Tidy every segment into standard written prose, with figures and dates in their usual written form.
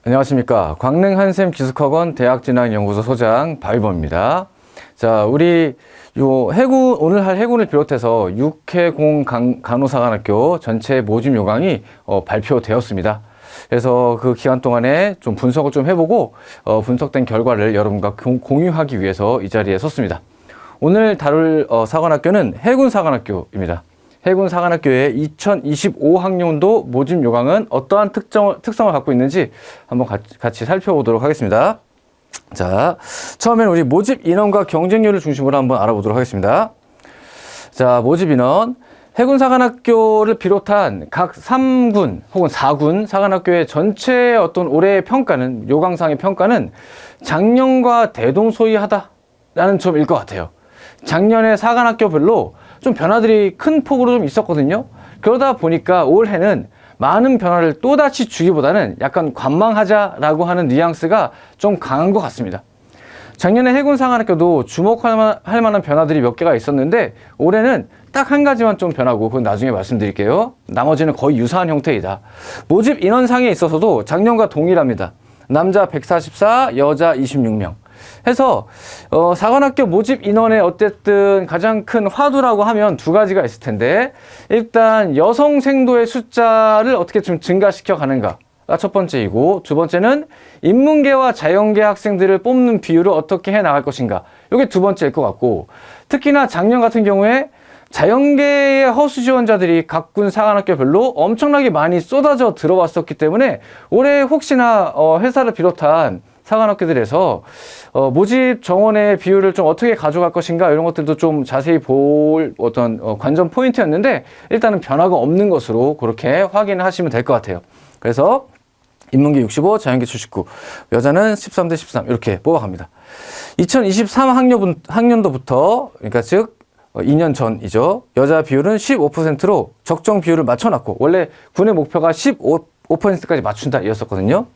안녕하십니까. 광릉 한샘 기숙학원 대학진학연구소 소장 박일범입니다. 자, 우리 오늘 할 해군을 비롯해서 육해공 간호사관학교 전체 모집 요강이 발표되었습니다. 그래서 그 기간 동안에 좀 분석을 좀 해보고 분석된 결과를 여러분과 공유하기 위해서 이 자리에 섰습니다. 오늘 다룰 사관학교는 해군사관학교입니다. 해군사관학교의 2025학년도 모집 요강은 어떠한 특성을 갖고 있는지 한번 같이 살펴보도록 하겠습니다. 자, 처음에는 우리 모집 인원과 경쟁률을 중심으로 한번 알아보도록 하겠습니다. 자, 모집 인원. 해군사관학교를 비롯한 각 3군 혹은 4군 사관학교의 전체 어떤 올해의 평가는, 요강상의 평가는 작년과 대동소이하다라는 점일 것 같아요. 작년에 사관학교별로 좀 변화들이 큰 폭으로 좀 있었거든요. 그러다 보니까 올해는 많은 변화를 또다시 주기보다는 약간 관망하자라고 하는 뉘앙스가 좀 강한 것 같습니다. 작년에 해군사관학교도 주목할 만한 변화들이 몇 개가 있었는데 올해는 딱 한 가지만 좀 변하고 그건 나중에 말씀드릴게요. 나머지는 거의 유사한 형태이다. 모집 인원상에 있어서도 작년과 동일합니다. 남자 144, 여자 26명. 해서 사관학교 모집 인원의 어쨌든 가장 큰 화두라고 하면 두 가지가 있을 텐데, 일단 여성 생도의 숫자를 어떻게 좀 증가시켜 가는가 가 첫 번째이고, 두 번째는 인문계와 자연계 학생들을 뽑는 비율을 어떻게 해 나갈 것인가, 이게 두 번째일 것 같고, 특히나 작년 같은 경우에 자연계의 허수 지원자들이 각 군 사관학교별로 엄청나게 많이 쏟아져 들어왔었기 때문에 올해 혹시나 회사를 비롯한 사관학교들에서 모집 정원의 비율을 좀 어떻게 가져갈 것인가, 이런 것들도 좀 자세히 볼 어떤 관전 포인트였는데, 일단은 변화가 없는 것으로 그렇게 확인을 하시면 될 것 같아요. 그래서 인문계 65, 자연계 79, 여자는 13대 13 이렇게 뽑아갑니다. 2023학년도부터, 그러니까 즉 2년 전이죠. 여자 비율은 15%로 적정 비율을 맞춰놨고, 원래 군의 목표가 15%까지 맞춘다 이었었거든요.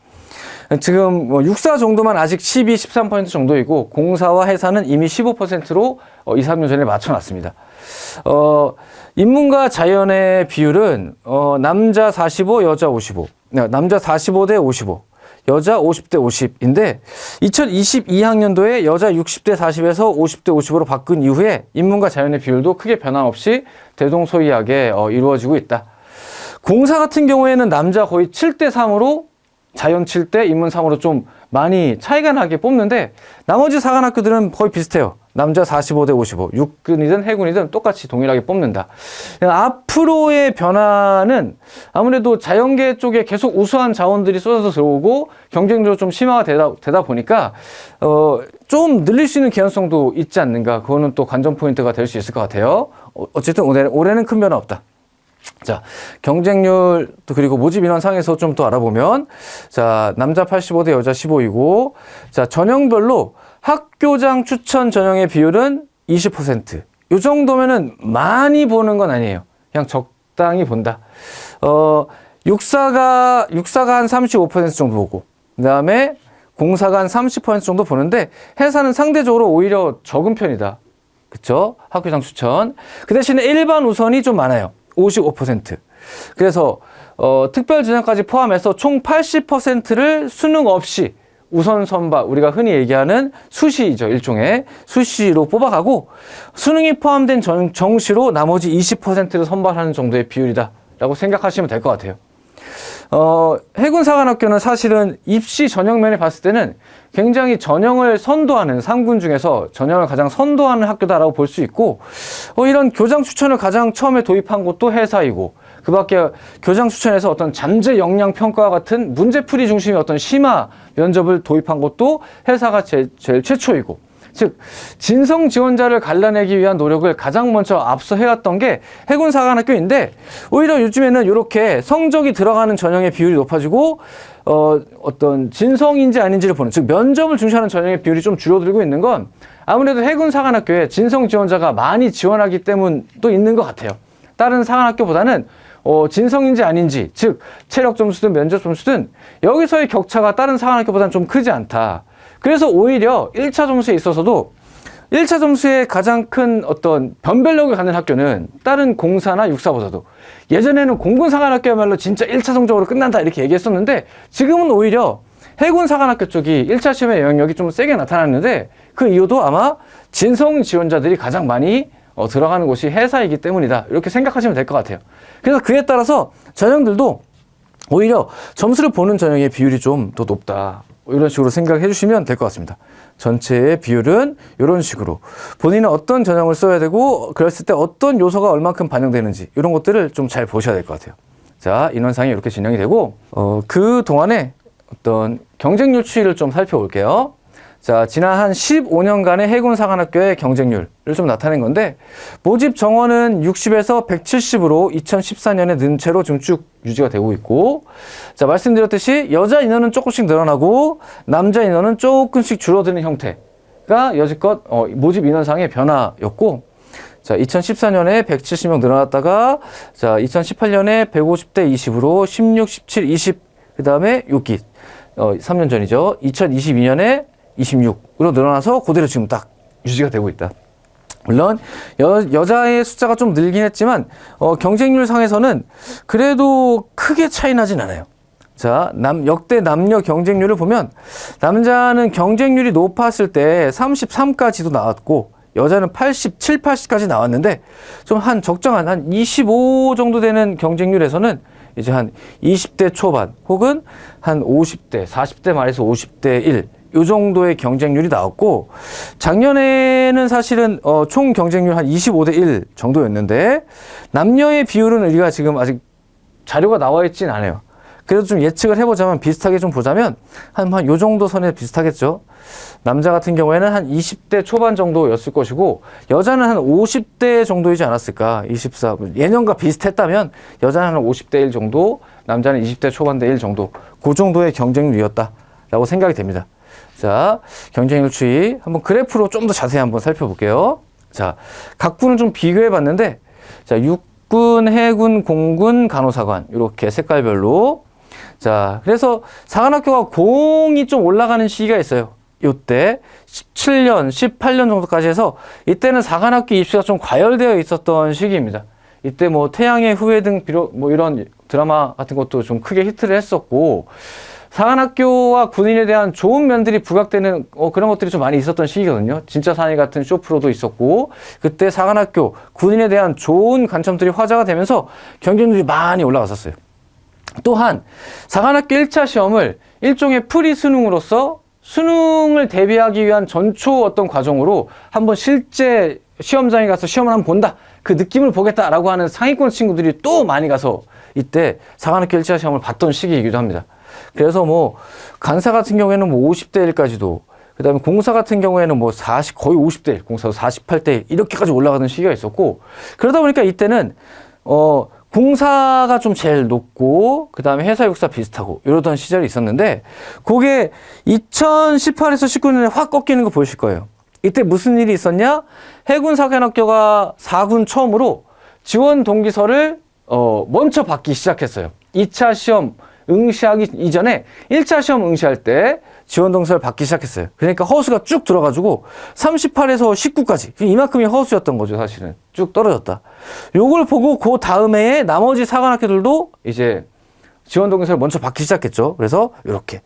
지금 육사 정도만 아직 12, 13% 정도이고, 공사와 해사는 이미 15%로 2, 3년 전에 맞춰놨습니다. 인문과 자연의 비율은 남자 45, 여자 55. 남자 45대 55, 여자 50대 50인데 2022학년도에 여자 60대 40에서 50대 50으로 바꾼 이후에 인문과 자연의 비율도 크게 변함없이 대동소이하게 이루어지고 있다. 공사 같은 경우에는 남자 거의 7대 3으로 자연 7대, 인문 3으로 좀 많이 차이가 나게 뽑는데, 나머지 사관학교들은 거의 비슷해요. 남자 45대 55, 육군이든 해군이든 똑같이 동일하게 뽑는다. 앞으로의 변화는 아무래도 자연계 쪽에 계속 우수한 자원들이 쏟아져 들어오고 경쟁도 좀 심화가 되다 보니까 좀 늘릴 수 있는 개연성도 있지 않는가. 그거는 또 관전 포인트가 될 수 있을 것 같아요. 어쨌든 올해는 큰 변화 없다. 자, 경쟁률, 또 그리고 모집 인원 상에서 좀 또 알아보면, 자, 남자 85대 여자 15이고, 자, 전형별로 학교장 추천 전형의 비율은 20%. 요 정도면은 많이 보는 건 아니에요. 그냥 적당히 본다. 육사가 한 35% 정도 보고, 그 다음에 공사가 한 30% 정도 보는데, 해사는 상대적으로 오히려 적은 편이다. 그쵸? 학교장 추천. 그 대신에 일반 우선이 좀 많아요. 55%. 그래서 특별 지정까지 포함해서 총 80%를 수능 없이 우선 선발, 우리가 흔히 얘기하는 수시이죠. 일종의 수시로 뽑아가고, 수능이 포함된 정시로 나머지 20%를 선발하는 정도의 비율이다 라고 생각하시면 될 것 같아요. 해군사관학교는 사실은 입시 전형면에 봤을 때는 굉장히 전형을 선도하는, 3군 중에서 전형을 가장 선도하는 학교다라고 볼 수 있고, 이런 교장 추천을 가장 처음에 도입한 곳도 해사이고, 그 밖에 교장 추천에서 어떤 잠재 역량 평가와 같은 문제풀이 중심의 어떤 심화 면접을 도입한 곳도 해사가 제일 최초이고, 즉 진성 지원자를 갈라내기 위한 노력을 가장 먼저 앞서 해왔던 게 해군사관학교인데, 오히려 요즘에는 이렇게 성적이 들어가는 전형의 비율이 높아지고 어떤 진성인지 아닌지를 보는, 즉 면접을 중시하는 전형의 비율이 좀 줄어들고 있는 건 아무래도 해군사관학교에 진성 지원자가 많이 지원하기 때문도 있는 것 같아요. 다른 사관학교보다는 진성인지 아닌지, 즉 체력 점수든 면접 점수든 여기서의 격차가 다른 사관학교보다는 좀 크지 않다. 그래서 오히려 1차 점수에 있어서도 1차 점수에 가장 큰 어떤 변별력을 갖는 학교는 다른 공사나 육사보다도, 예전에는 공군사관학교야말로 진짜 1차 성적으로 끝난다 이렇게 얘기했었는데, 지금은 오히려 해군 사관학교 쪽이 1차 시험의 영향력이 좀 세게 나타났는데 그 이유도 아마 진성 지원자들이 가장 많이 들어가는 곳이 해사이기 때문이다. 이렇게 생각하시면 될 것 같아요. 그래서 그에 따라서 전형들도 오히려 점수를 보는 전형의 비율이 좀 더 높다. 이런 식으로 생각해 주시면 될 것 같습니다. 전체의 비율은 이런 식으로 본인은 어떤 전형을 써야 되고 그랬을 때 어떤 요소가 얼만큼 반영되는지 이런 것들을 좀 잘 보셔야 될 것 같아요. 자, 인원상이 이렇게 진행이 되고 그 동안에 어떤 경쟁률 추이를 좀 살펴볼게요. 자, 지난 한 15년간의 해군 사관학교의 경쟁률을 좀 나타낸 건데 모집 정원은 60에서 170으로 2014년에 는 채로 지금 쭉 유지가 되고 있고, 자, 말씀드렸듯이 여자 인원은 조금씩 늘어나고 남자 인원은 조금씩 줄어드는 형태가 여지껏 모집 인원상의 변화였고, 자, 2014년에 170명 늘어났다가 자, 2018년에 150대 20으로 16, 17, 20, 그 다음에 요기 3년 전이죠. 2022년에 26으로 늘어나서 그대로 지금 딱 유지가 되고 있다. 물론 여자의 숫자가 좀 늘긴 했지만 경쟁률 상에서는 그래도 크게 차이 나진 않아요. 자, 역대 남녀 경쟁률을 보면 남자는 경쟁률이 높았을 때 33까지도 나왔고 여자는 87, 80까지 나왔는데 좀 한 적정한 한 25 정도 되는 경쟁률에서는 이제 한 20대 초반 혹은 한 50대, 40대 말에서 50대 1 요 정도의 경쟁률이 나왔고, 작년에는 사실은 총 경쟁률 한 25대 1 정도였는데 남녀의 비율은 우리가 지금 아직 자료가 나와 있진 않아요. 그래도 좀 예측을 해보자면 비슷하게 좀 보자면 한 요 정도 선에 비슷하겠죠. 남자 같은 경우에는 한 20대 초반 정도였을 것이고 여자는 한 50대 정도이지 않았을까. 24 예년과 비슷했다면 여자는 한 50대 1 정도, 남자는 20대 초반대 1 정도, 그 정도의 경쟁률이었다라고 생각이 됩니다. 자, 경쟁률 추이 한번 그래프로 좀 더 자세히 한번 살펴볼게요. 자, 각 군은 좀 비교해 봤는데, 자, 육군, 해군, 공군, 간호사관 이렇게 색깔별로. 자, 그래서 사관학교가 공이 좀 올라가는 시기가 있어요. 이때 17년, 18년 정도까지 해서 이때는 사관학교 입시가 좀 과열되어 있었던 시기입니다. 이때 뭐 태양의 후예 등 비록 뭐 이런 드라마 같은 것도 좀 크게 히트를 했었고, 사관학교와 군인에 대한 좋은 면들이 부각되는 그런 것들이 좀 많이 있었던 시기거든요. 진짜 사나이 같은 쇼프로도 있었고, 그때 사관학교, 군인에 대한 좋은 관점들이 화제가 되면서 경쟁률이 많이 올라갔었어요. 또한 사관학교 1차 시험을 일종의 프리 수능으로서 수능을 대비하기 위한 전초 어떤 과정으로 한번 실제 시험장에 가서 시험을 한번 본다, 그 느낌을 보겠다라고 하는 상위권 친구들이 또 많이 가서 이때 사관학교 1차 시험을 봤던 시기이기도 합니다. 그래서 뭐 간사 같은 경우에는 뭐 50대 1까지도, 그 다음에 공사 같은 경우에는 뭐 40, 거의 50대 1, 공사도 48대 1 이렇게까지 올라가는 시기가 있었고, 그러다 보니까 이때는 공사가 좀 제일 높고 그 다음에 해사 육사 비슷하고 이러던 시절이 있었는데, 그게 2018에서 19년에 확 꺾이는 거 보이실 거예요. 이때 무슨 일이 있었냐? 해군 사관학교가 4군 처음으로 지원 동기서를 먼저 받기 시작했어요. 2차 시험 응시하기 이전에 1차 시험 응시할 때 지원 동기서를 받기 시작했어요. 그러니까 허수가 쭉 들어가지고 38에서 19까지 이만큼이 허수였던 거죠. 사실은 쭉 떨어졌다. 요걸 보고 그 다음에 나머지 사관학교들도 이제 지원 동기서를 먼저 받기 시작했죠. 그래서 이렇게.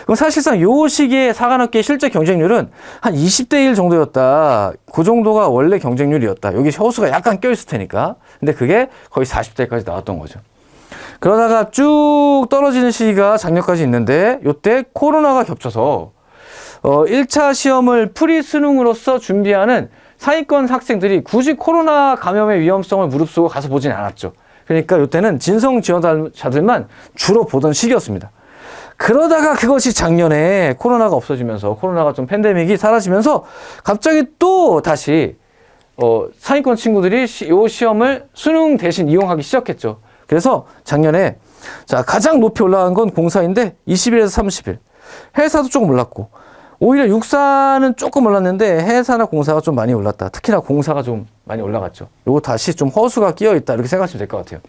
그럼 사실상 요 시기에 사관학교의 실제 경쟁률은 한 20대 1 정도였다. 그 정도가 원래 경쟁률이었다. 여기 허수가 약간 껴있을 테니까. 근데 그게 거의 40대까지 나왔던 거죠. 그러다가 쭉 떨어지는 시기가 작년까지 있는데, 요때 코로나가 겹쳐서 1차 시험을 프리 수능으로서 준비하는 상위권 학생들이 굳이 코로나 감염의 위험성을 무릅쓰고 가서 보진 않았죠. 그러니까 요때는 진성 지원자들만 주로 보던 시기였습니다. 그러다가 그것이 작년에 코로나가 없어지면서, 코로나가 좀 팬데믹이 사라지면서 갑자기 또 다시 상위권 친구들이 이 시험을 수능 대신 이용하기 시작했죠. 그래서 작년에 자, 가장 높이 올라간 건 공사인데 21에서 30일. 해사도 조금 올랐고, 오히려 육사는 조금 올랐는데 해사나 공사가 좀 많이 올랐다. 특히나 공사가 좀 많이 올라갔죠. 요거 다시 좀 허수가 끼어 있다, 이렇게 생각하시면 될 것 같아요.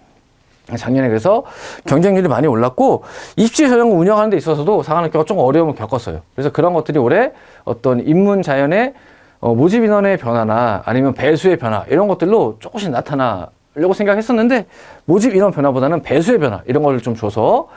작년에 그래서 경쟁률이 많이 올랐고, 입시 전형을 운영하는 데 있어서도 사관학교가 조금 어려움을 겪었어요. 그래서 그런 것들이 올해 어떤 인문 자연의 모집 인원의 변화나 아니면 배수의 변화, 이런 것들로 조금씩 나타나려고 생각했었는데, 모집 인원 변화보다는 배수의 변화, 이런 걸 좀 줘서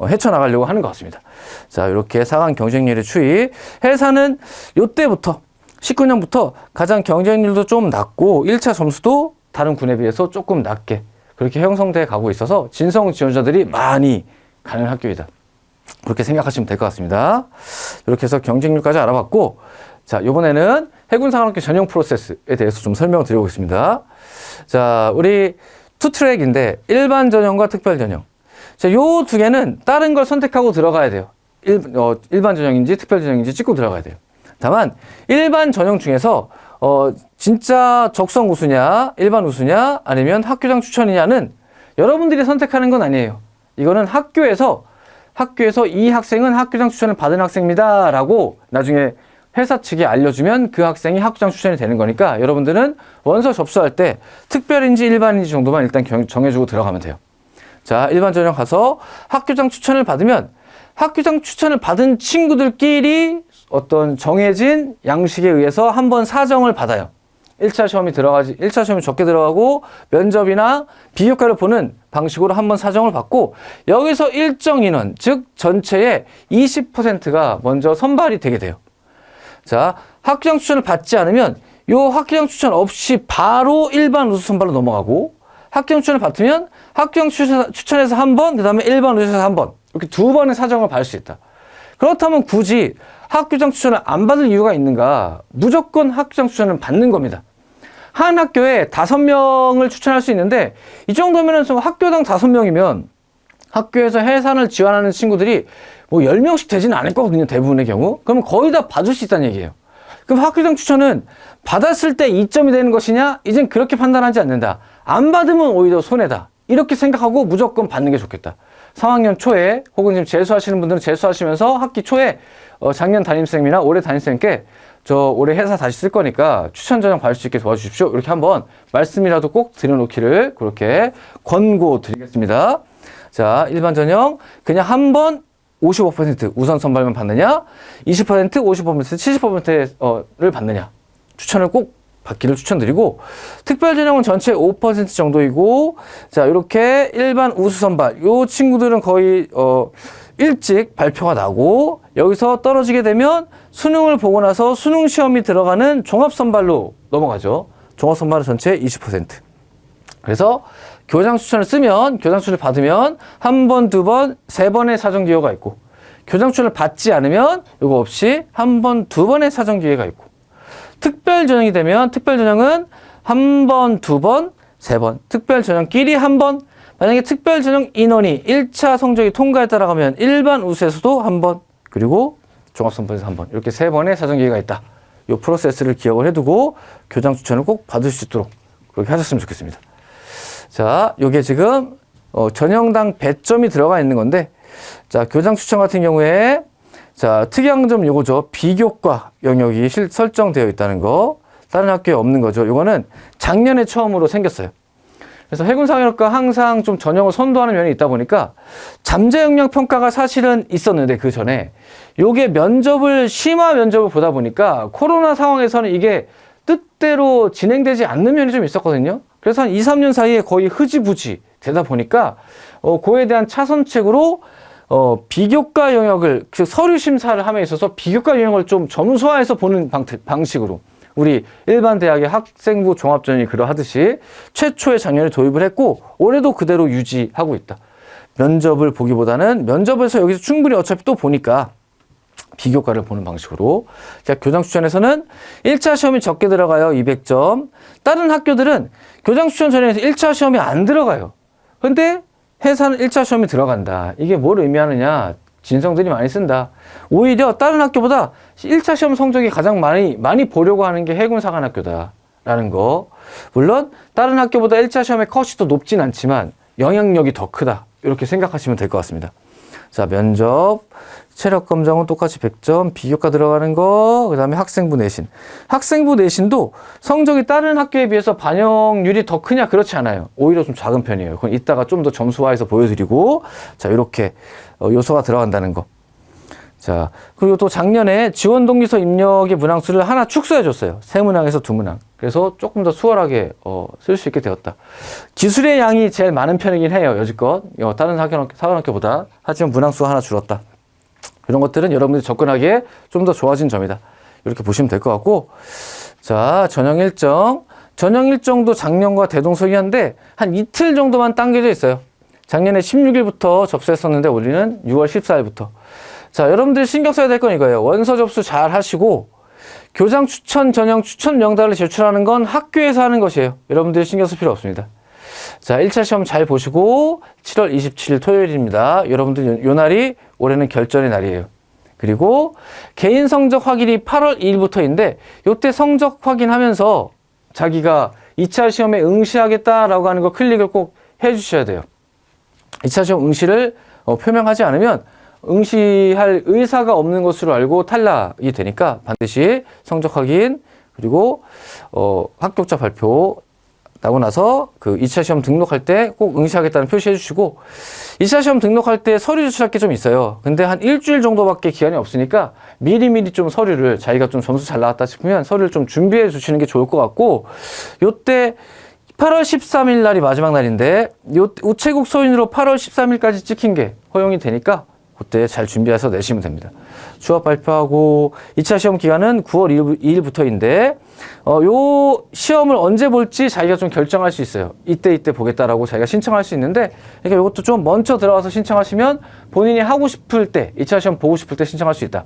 헤쳐나가려고 하는 것 같습니다. 자, 이렇게 4강 경쟁률의 추이. 해사는 요때부터 19년부터 가장 경쟁률도 좀 낮고 1차 점수도 다른 군에 비해서 조금 낮게 그렇게 형성돼 가고 있어서 진성 지원자들이 많이 가는 학교이다. 그렇게 생각하시면 될 것 같습니다. 이렇게 해서 경쟁률까지 알아봤고, 자, 이번에는 해군사관학교 전형 프로세스에 대해서 좀 설명을 드려보겠습니다. 자, 우리 투 트랙인데 일반 전형과 특별 전형. 자, 요 두 개는 다른 걸 선택하고 들어가야 돼요. 일반 전형인지 특별 전형인지 찍고 들어가야 돼요. 다만 일반 전형 중에서 진짜 적성 우수냐, 일반 우수냐, 아니면 학교장 추천이냐는 여러분들이 선택하는 건 아니에요. 이거는 학교에서 이 학생은 학교장 추천을 받은 학생입니다 라고 나중에 회사 측에 알려주면 그 학생이 학교장 추천이 되는 거니까 여러분들은 원서 접수할 때 특별인지 일반인지 정도만 일단 정해주고 들어가면 돼요. 자, 일반 전형 가서 학교장 추천을 받으면 학교장 추천을 받은 친구들끼리 어떤 정해진 양식에 의해서 한번 사정을 받아요. 1차 시험이 적게 들어가고 면접이나 비교과를 보는 방식으로 한번 사정을 받고 여기서 일정 인원, 즉 전체의 20%가 먼저 선발이 되게 돼요. 자, 학교장 추천을 받지 않으면 요 학교장 추천 없이 바로 일반 우수 선발로 넘어가고 학교장 추천을 받으면 학교장 추천에서 한 번, 그 다음에 일반 우수에서 한 번 이렇게 두 번의 사정을 받을 수 있다. 그렇다면 굳이 학교장 추천을 안 받을 이유가 있는가? 무조건 학교장 추천을 받는 겁니다. 한 학교에 5명을 추천할 수 있는데 이 정도면 학교당 5명이면 학교에서 해산을 지원하는 친구들이 뭐 10명씩 되지는 않을 거거든요. 대부분의 경우. 그러면 거의 다 받을 수 있다는 얘기예요. 그럼 학교장 추천은 받았을 때 이점이 되는 것이냐? 이젠 그렇게 판단하지 않는다. 안 받으면 오히려 손해다. 이렇게 생각하고 무조건 받는 게 좋겠다. 3학년 초에 혹은 지금 재수하시는 분들은 재수하시면서 학기 초에 작년 담임쌤이나 올해 담임쌤께 저 올해 회사 다시 쓸 거니까 추천 전형 받을 수 있게 도와주십시오. 이렇게 한번 말씀이라도 꼭 드려놓기를 그렇게 권고드리겠습니다. 자, 일반 전형 그냥 한 번 55% 우선 선발만 받느냐, 20%, 50%, 70%를 받느냐 추천을 꼭 받기를 추천드리고 특별 전형은 전체 5% 정도이고 자 이렇게 일반 우수 선발 요 친구들은 거의 일찍 발표가 나고 여기서 떨어지게 되면 수능을 보고 나서 수능 시험이 들어가는 종합 선발로 넘어가죠. 종합 선발은 전체 20%. 그래서 교장 추천을 쓰면 교장 추천을 받으면 한 번, 두 번, 세 번의 사정 기회가 있고 교장 추천을 받지 않으면 이거 없이 한 번, 두 번의 사정 기회가 있고 특별 전형이 되면 특별 전형은 한 번, 두 번, 세 번. 특별 전형끼리 한 번. 만약에 특별 전형 인원이 1차 성적이 통과에 따라가면 일반 우수에서도 한 번, 그리고 종합선발에서 한 번. 이렇게 세 번의 사정 기회가 있다. 이 프로세스를 기억을 해두고 교장 추천을 꼭 받을 수 있도록 그렇게 하셨으면 좋겠습니다. 자, 요게 지금 전형당 배점이 들어가 있는 건데 자, 교장 추천 같은 경우에 자, 특이한 점 요거죠. 비교과 영역이 설정되어 있다는 거. 다른 학교에 없는 거죠. 요거는 작년에 처음으로 생겼어요. 그래서 해군사관학과 항상 좀 전형을 선도하는 면이 있다 보니까 잠재 역량 평가가 사실은 있었는데 그 전에 요게 심화 면접을 보다 보니까 코로나 상황에서는 이게 뜻대로 진행되지 않는 면이 좀 있었거든요. 그래서 한 2, 3년 사이에 거의 흐지부지 되다 보니까 그에 대한 차선책으로 비교과 영역을 즉 서류 심사를 함에 있어서 비교과 영역을 좀 점수화해서 보는 방식으로 우리 일반 대학의 학생부 종합전형이 그러하듯이 최초에 작년에 도입을 했고 올해도 그대로 유지하고 있다. 면접을 보기보다는 면접에서 여기서 충분히 어차피 또 보니까 비교과를 보는 방식으로. 자, 교장 추천에서는 1차 시험이 적게 들어가요. 200점. 다른 학교들은 교장 추천 전형에서 1차 시험이 안 들어가요. 근데 해사는 1차 시험이 들어간다. 이게 뭘 의미하느냐? 진성들이 많이 쓴다. 오히려 다른 학교보다 1차 시험 성적이 가장 많이 보려고 하는 게 해군사관학교다라는 거. 물론 다른 학교보다 1차 시험의 컷이 더 높진 않지만 영향력이 더 크다. 이렇게 생각하시면 될 것 같습니다. 자, 면접, 체력 검정은 똑같이 100점, 비교과 들어가는 거, 그 다음에 학생부 내신. 학생부 내신도 성적이 다른 학교에 비해서 반영률이 더 크냐? 그렇지 않아요. 오히려 좀 작은 편이에요. 그건 이따가 좀 더 점수화해서 보여드리고, 자, 이렇게 요소가 들어간다는 거. 자, 그리고 또 작년에 지원동기서 입력의 문항수를 하나 축소해줬어요. 3문항에서 2문항. 그래서 조금 더 수월하게 쓸 수 있게 되었다. 기술의 양이 제일 많은 편이긴 해요. 여지껏. 다른 사관학교보다. 하지만 문항수가 하나 줄었다. 이런 것들은 여러분들이 접근하기에 좀 더 좋아진 점이다. 이렇게 보시면 될 것 같고, 자, 전형 일정. 전형 일정도 작년과 대동소이한데 한 이틀 정도만 당겨져 있어요. 작년에 16일부터 접수했었는데 우리는 6월 14일부터. 자, 여러분들이 신경 써야 될 건 이거예요. 원서 접수 잘 하시고 교장 추천 전형 추천 명단을 제출하는 건 학교에서 하는 것이에요. 여러분들이 신경 쓸 필요 없습니다. 자, 1차 시험 잘 보시고 7월 27일 토요일입니다. 여러분들 요 날이 올해는 결전의 날이에요. 그리고 개인 성적 확인이 8월 2일부터인데 요때 성적 확인하면서 자기가 2차 시험에 응시하겠다라고 하는 거 클릭을 꼭 해주셔야 돼요. 2차 시험 응시를 표명하지 않으면 응시할 의사가 없는 것으로 알고 탈락이 되니까 반드시 성적 확인 그리고 합격자 발표 나고 나서 그 2차 시험 등록할 때 꼭 응시하겠다는 표시해 주시고 2차 시험 등록할 때 서류 제출할 게 좀 있어요. 근데 한 일주일 정도밖에 기간이 없으니까 미리미리 좀 서류를 자기가 좀 점수 잘 나왔다 싶으면 서류를 좀 준비해 주시는 게 좋을 것 같고 요때 8월 13일 날이 마지막 날인데 요 우체국 서인으로 8월 13일까지 찍힌 게 허용이 되니까 그때 잘 준비해서 내시면 됩니다. 수학 발표하고 2차 시험 기간은 9월 2일부터인데 요 시험을 언제 볼지 자기가 좀 결정할 수 있어요. 이때 보겠다라고 자기가 신청할 수 있는데 그러니까 이것도 좀 먼저 들어가서 신청하시면 본인이 하고 싶을 때 2차 시험 보고 싶을 때 신청할 수 있다.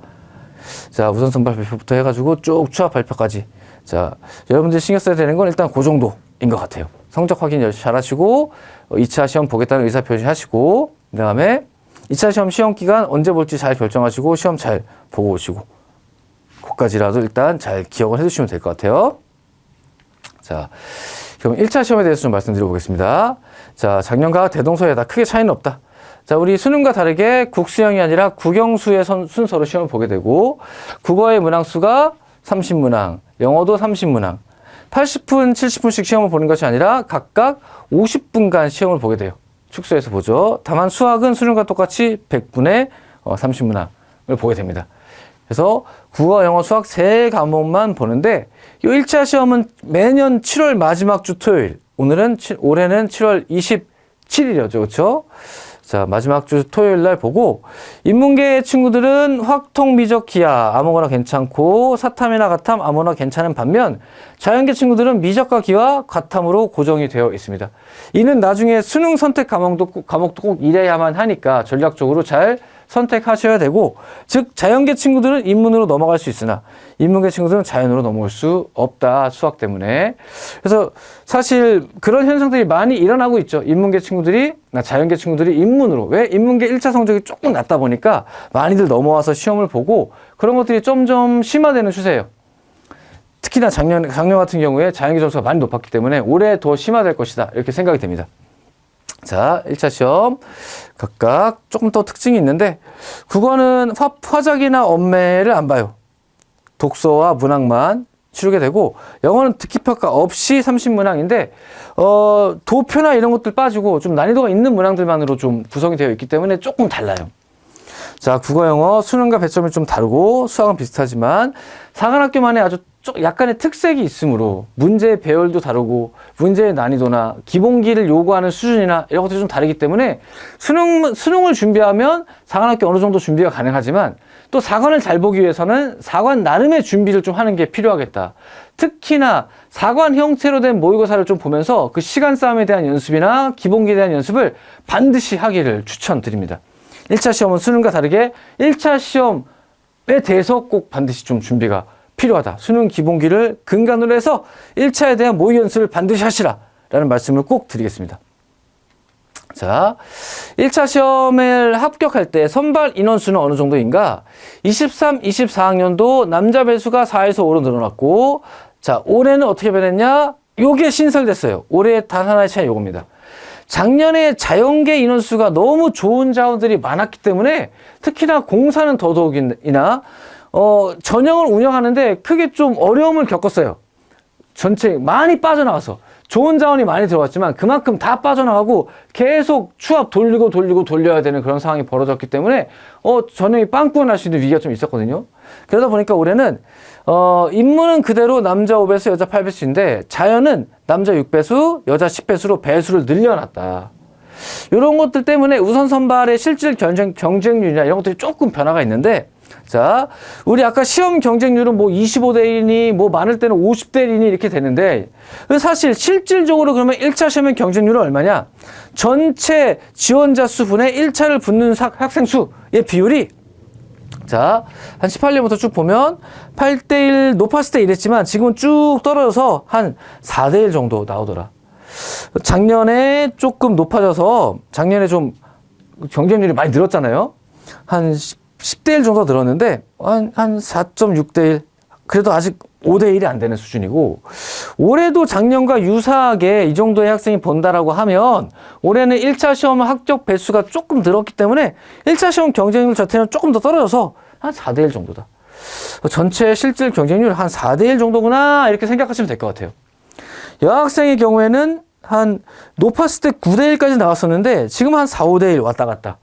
자, 우선 선발 발표부터 해가지고 쭉 추합 발표까지. 자, 여러분들이 신경 써야 되는 건 일단 그 정도인 것 같아요. 성적 확인 열심히 잘 하시고 2차 시험 보겠다는 의사 표시하시고 그 다음에 2차 시험 기간 언제 볼지 잘 결정하시고 시험 잘 보고 오시고 그까지라도 일단 잘 기억을 해두시면 될 것 같아요. 자, 그럼 1차 시험에 대해서 좀 말씀드려 보겠습니다. 자, 작년과 대동소이하다. 크게 차이는 없다. 자, 우리 수능과 다르게 국수형이 아니라 국영수의 순서로 시험을 보게 되고 국어의 문항수가 30문항, 영어도 30문항 80분, 70분씩 시험을 보는 것이 아니라 각각 50분간 시험을 보게 돼요. 축소해서 보죠. 다만 수학은 수능과 똑같이 100분에 30문항을 보게 됩니다. 그래서 국어, 영어, 수학 세 과목만 보는데 이 1차 시험은 매년 7월 마지막 주 토요일. 올해는 7월 27일이었죠. 그렇죠? 자, 마지막 주 토요일 날 보고 인문계 친구들은 확통, 미적, 기하 아무거나 괜찮고 사탐이나 가탐 아무거나 괜찮은 반면 자연계 친구들은 미적과 기하 가탐으로 고정이 되어 있습니다. 이는 나중에 수능 선택 과목도 꼭 이래야만 하니까 전략적으로 잘 선택하셔야 되고 즉 자연계 친구들은 인문으로 넘어갈 수 있으나 인문계 친구들은 자연으로 넘어올 수 없다. 수학 때문에. 그래서 사실 그런 현상들이 많이 일어나고 있죠. 인문계 친구들이 자연계 친구들이 인문으로 왜 인문계 1차 성적이 조금 낮다 보니까 많이들 넘어와서 시험을 보고 그런 것들이 점점 심화되는 추세예요. 특히나 작년 같은 경우에 자연계 점수가 많이 높았기 때문에 올해 더 심화될 것이다. 이렇게 생각이 됩니다. 자, 1차 시험 각각 조금 더 특징이 있는데 국어는 화작이나 언매를 안 봐요. 독서와 문학만 치르게 되고 영어는 듣기평가 없이 30문항인데 도표나 이런 것들 빠지고 좀 난이도가 있는 문항들만으로 좀 구성이 되어 있기 때문에 조금 달라요. 자, 국어, 영어, 수능과 배점이 좀 다르고 수학은 비슷하지만 사관학교만의 아주 약간의 특색이 있으므로 문제의 배열도 다르고 문제의 난이도나 기본기를 요구하는 수준이나 이런 것들이 좀 다르기 때문에 수능을 준비하면 사관학교 어느 정도 준비가 가능하지만 또 사관을 잘 보기 위해서는 사관 나름의 준비를 좀 하는 게 필요하겠다. 특히나 사관 형태로 된 모의고사를 좀 보면서 그 시간 싸움에 대한 연습이나 기본기에 대한 연습을 반드시 하기를 추천드립니다. 1차 시험은 수능과 다르게 1차 시험에 대해서 꼭 반드시 좀 준비가 필요하다. 수능 기본기를 근간으로 해서 1차에 대한 모의 연습을 반드시 하시라 라는 말씀을 꼭 드리겠습니다. 자, 1차 시험을 합격할 때 선발 인원수는 어느 정도인가? 23, 24학년도 남자 배수가 4에서 5로 늘어났고 자, 올해는 어떻게 변했냐? 요게 신설됐어요. 올해 단 하나의 차이 요겁니다. 작년에 자연계 인원수가 너무 좋은 자원들이 많았기 때문에 특히나 공사는 더더욱이나 전형을 운영하는데 크게 좀 어려움을 겪었어요. 전체 많이 빠져나와서 좋은 자원이 많이 들어왔지만 그만큼 다 빠져나가고 계속 추압 돌려야 되는 그런 상황이 벌어졌기 때문에 전형이 빵꾸가 날 수 있는 위기가 좀 있었거든요. 그러다 보니까 올해는 인문은 그대로 남자 5배수 여자 8배수인데 자연은 남자 6배수 여자 10배수로 배수를 늘려놨다. 이런 것들 때문에 우선 선발의 실질 경쟁률이나 이런 것들이 조금 변화가 있는데, 자, 우리 아까 시험 경쟁률은 뭐 25대 1이니 뭐 많을 때는 50대 1이니 이렇게 되는데, 사실 실질적으로 그러면 1차 시험의 경쟁률은 얼마냐? 전체 지원자 수 분의 1차를 붙는 학생 수의 비율이, 자, 한 18년부터 쭉 보면 8대 1 높았을 때 이랬지만 지금은 쭉 떨어져서 한 4대 1 정도 나오더라. 작년에 조금 높아져서 작년에 좀 경쟁률이 많이 늘었잖아요. 한 10대 1 정도 늘었는데 한 4.6대 1. 그래도 아직 5대 1이 안 되는 수준이고, 올해도 작년과 유사하게 이 정도의 학생이 본다라고 하면 올해는 1차 시험 합격 배수가 조금 늘었기 때문에 1차 시험 경쟁률 자체는 조금 더 떨어져서 한 4대 1 정도다. 전체 실질 경쟁률 한 4대 1 정도구나 이렇게 생각하시면 될 것 같아요. 여학생의 경우에는 한 높았을 때 9대 1까지 나왔었는데 지금 한 4, 5대 1 왔다 갔다.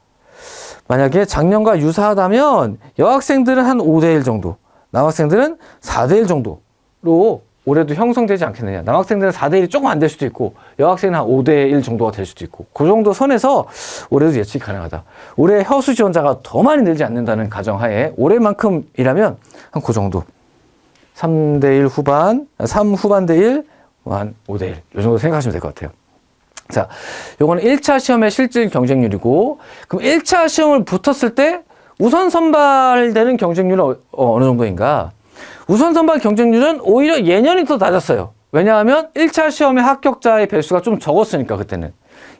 만약에 작년과 유사하다면 여학생들은 한 5대 1 정도, 남학생들은 4대 1 정도로 올해도 형성되지 않겠느냐. 남학생들은 4대 1이 조금 안 될 수도 있고 여학생은 한 5대 1 정도가 될 수도 있고, 그 정도 선에서 올해도 예측이 가능하다. 올해 허수 지원자가 더 많이 늘지 않는다는 가정하에 올해만큼이라면 한 그 정도. 3대 1 후반, 3 후반대 1, 한 5대 1. 이 정도 생각하시면 될 것 같아요. 자, 요거는 1차 시험의 실질 경쟁률이고, 그럼 1차 시험을 붙었을 때 우선 선발되는 경쟁률은 어느 정도인가? 우선 선발 경쟁률은 오히려 예년이 더 낮았어요. 왜냐하면 1차 시험의 합격자의 배수가 좀 적었으니까, 그때는.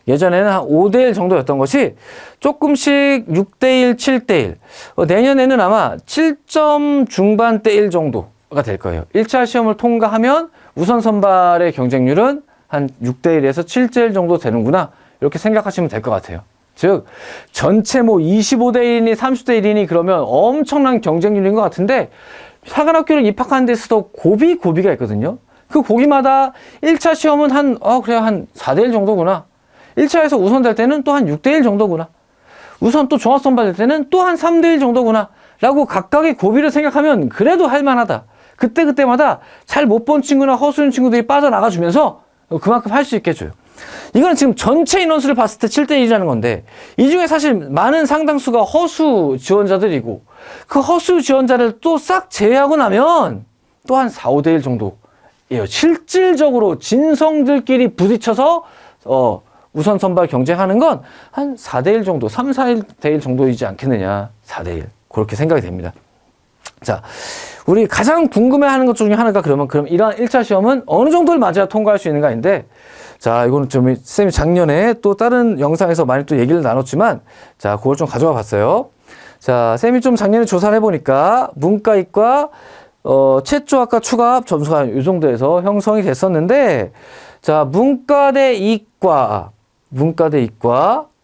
예전에는 한 5대 1 정도였던 것이 조금씩 6대 1, 7대 1. 내년에는 아마 7점 중반대 1 정도가 될 거예요. 1차 시험을 통과하면 우선 선발의 경쟁률은 한 6대 1에서 7대 1 정도 되는구나. 이렇게 생각하시면 될 것 같아요. 즉, 전체 뭐 25대 1이니 30대 1이니 그러면 엄청난 경쟁률인 것 같은데, 사관학교를 입학하는 데 있어서 고비가 있거든요. 그 고비마다 1차 시험은 한 4대 1 정도구나. 1차에서 우선 될 때는 또 한 6대 1 정도구나. 우선 또 종합선발 될 때는 또 한 3대 1 정도구나. 라고 각각의 고비를 생각하면 그래도 할 만하다. 그때마다 잘 못 본 친구나 허수인 친구들이 빠져나가 주면서 그만큼 할 수 있게 해줘요. 이거는 지금 전체 인원수를 봤을 때 7대 1이라는 건데, 이 중에 사실 많은 상당수가 허수 지원자들이고, 그 허수 지원자를 또 싹 제외하고 나면 또 한 4, 5대 1 정도예요. 실질적으로 진성들끼리 부딪혀서 우선 선발 경쟁하는 건 한 4대 1 정도, 3, 4대 1 정도이지 않겠느냐. 4대 1. 그렇게 생각이 됩니다. 자, 우리 가장 궁금해하는 것 중에 하나가 그럼 이러한 1차 시험은 어느 정도를 맞아야 통과할 수 있는가인데, 자, 이거는 좀 쌤이 작년에 또 다른 영상에서 많이 또 얘기를 나눴지만, 자, 그걸 좀 가져와 봤어요. 자, 쌤이 좀 작년에 조사를 해보니까 문과, 이과, 최초학과 추가합 점수가 이 정도에서 형성이 됐었는데, 자, 문과 대 이과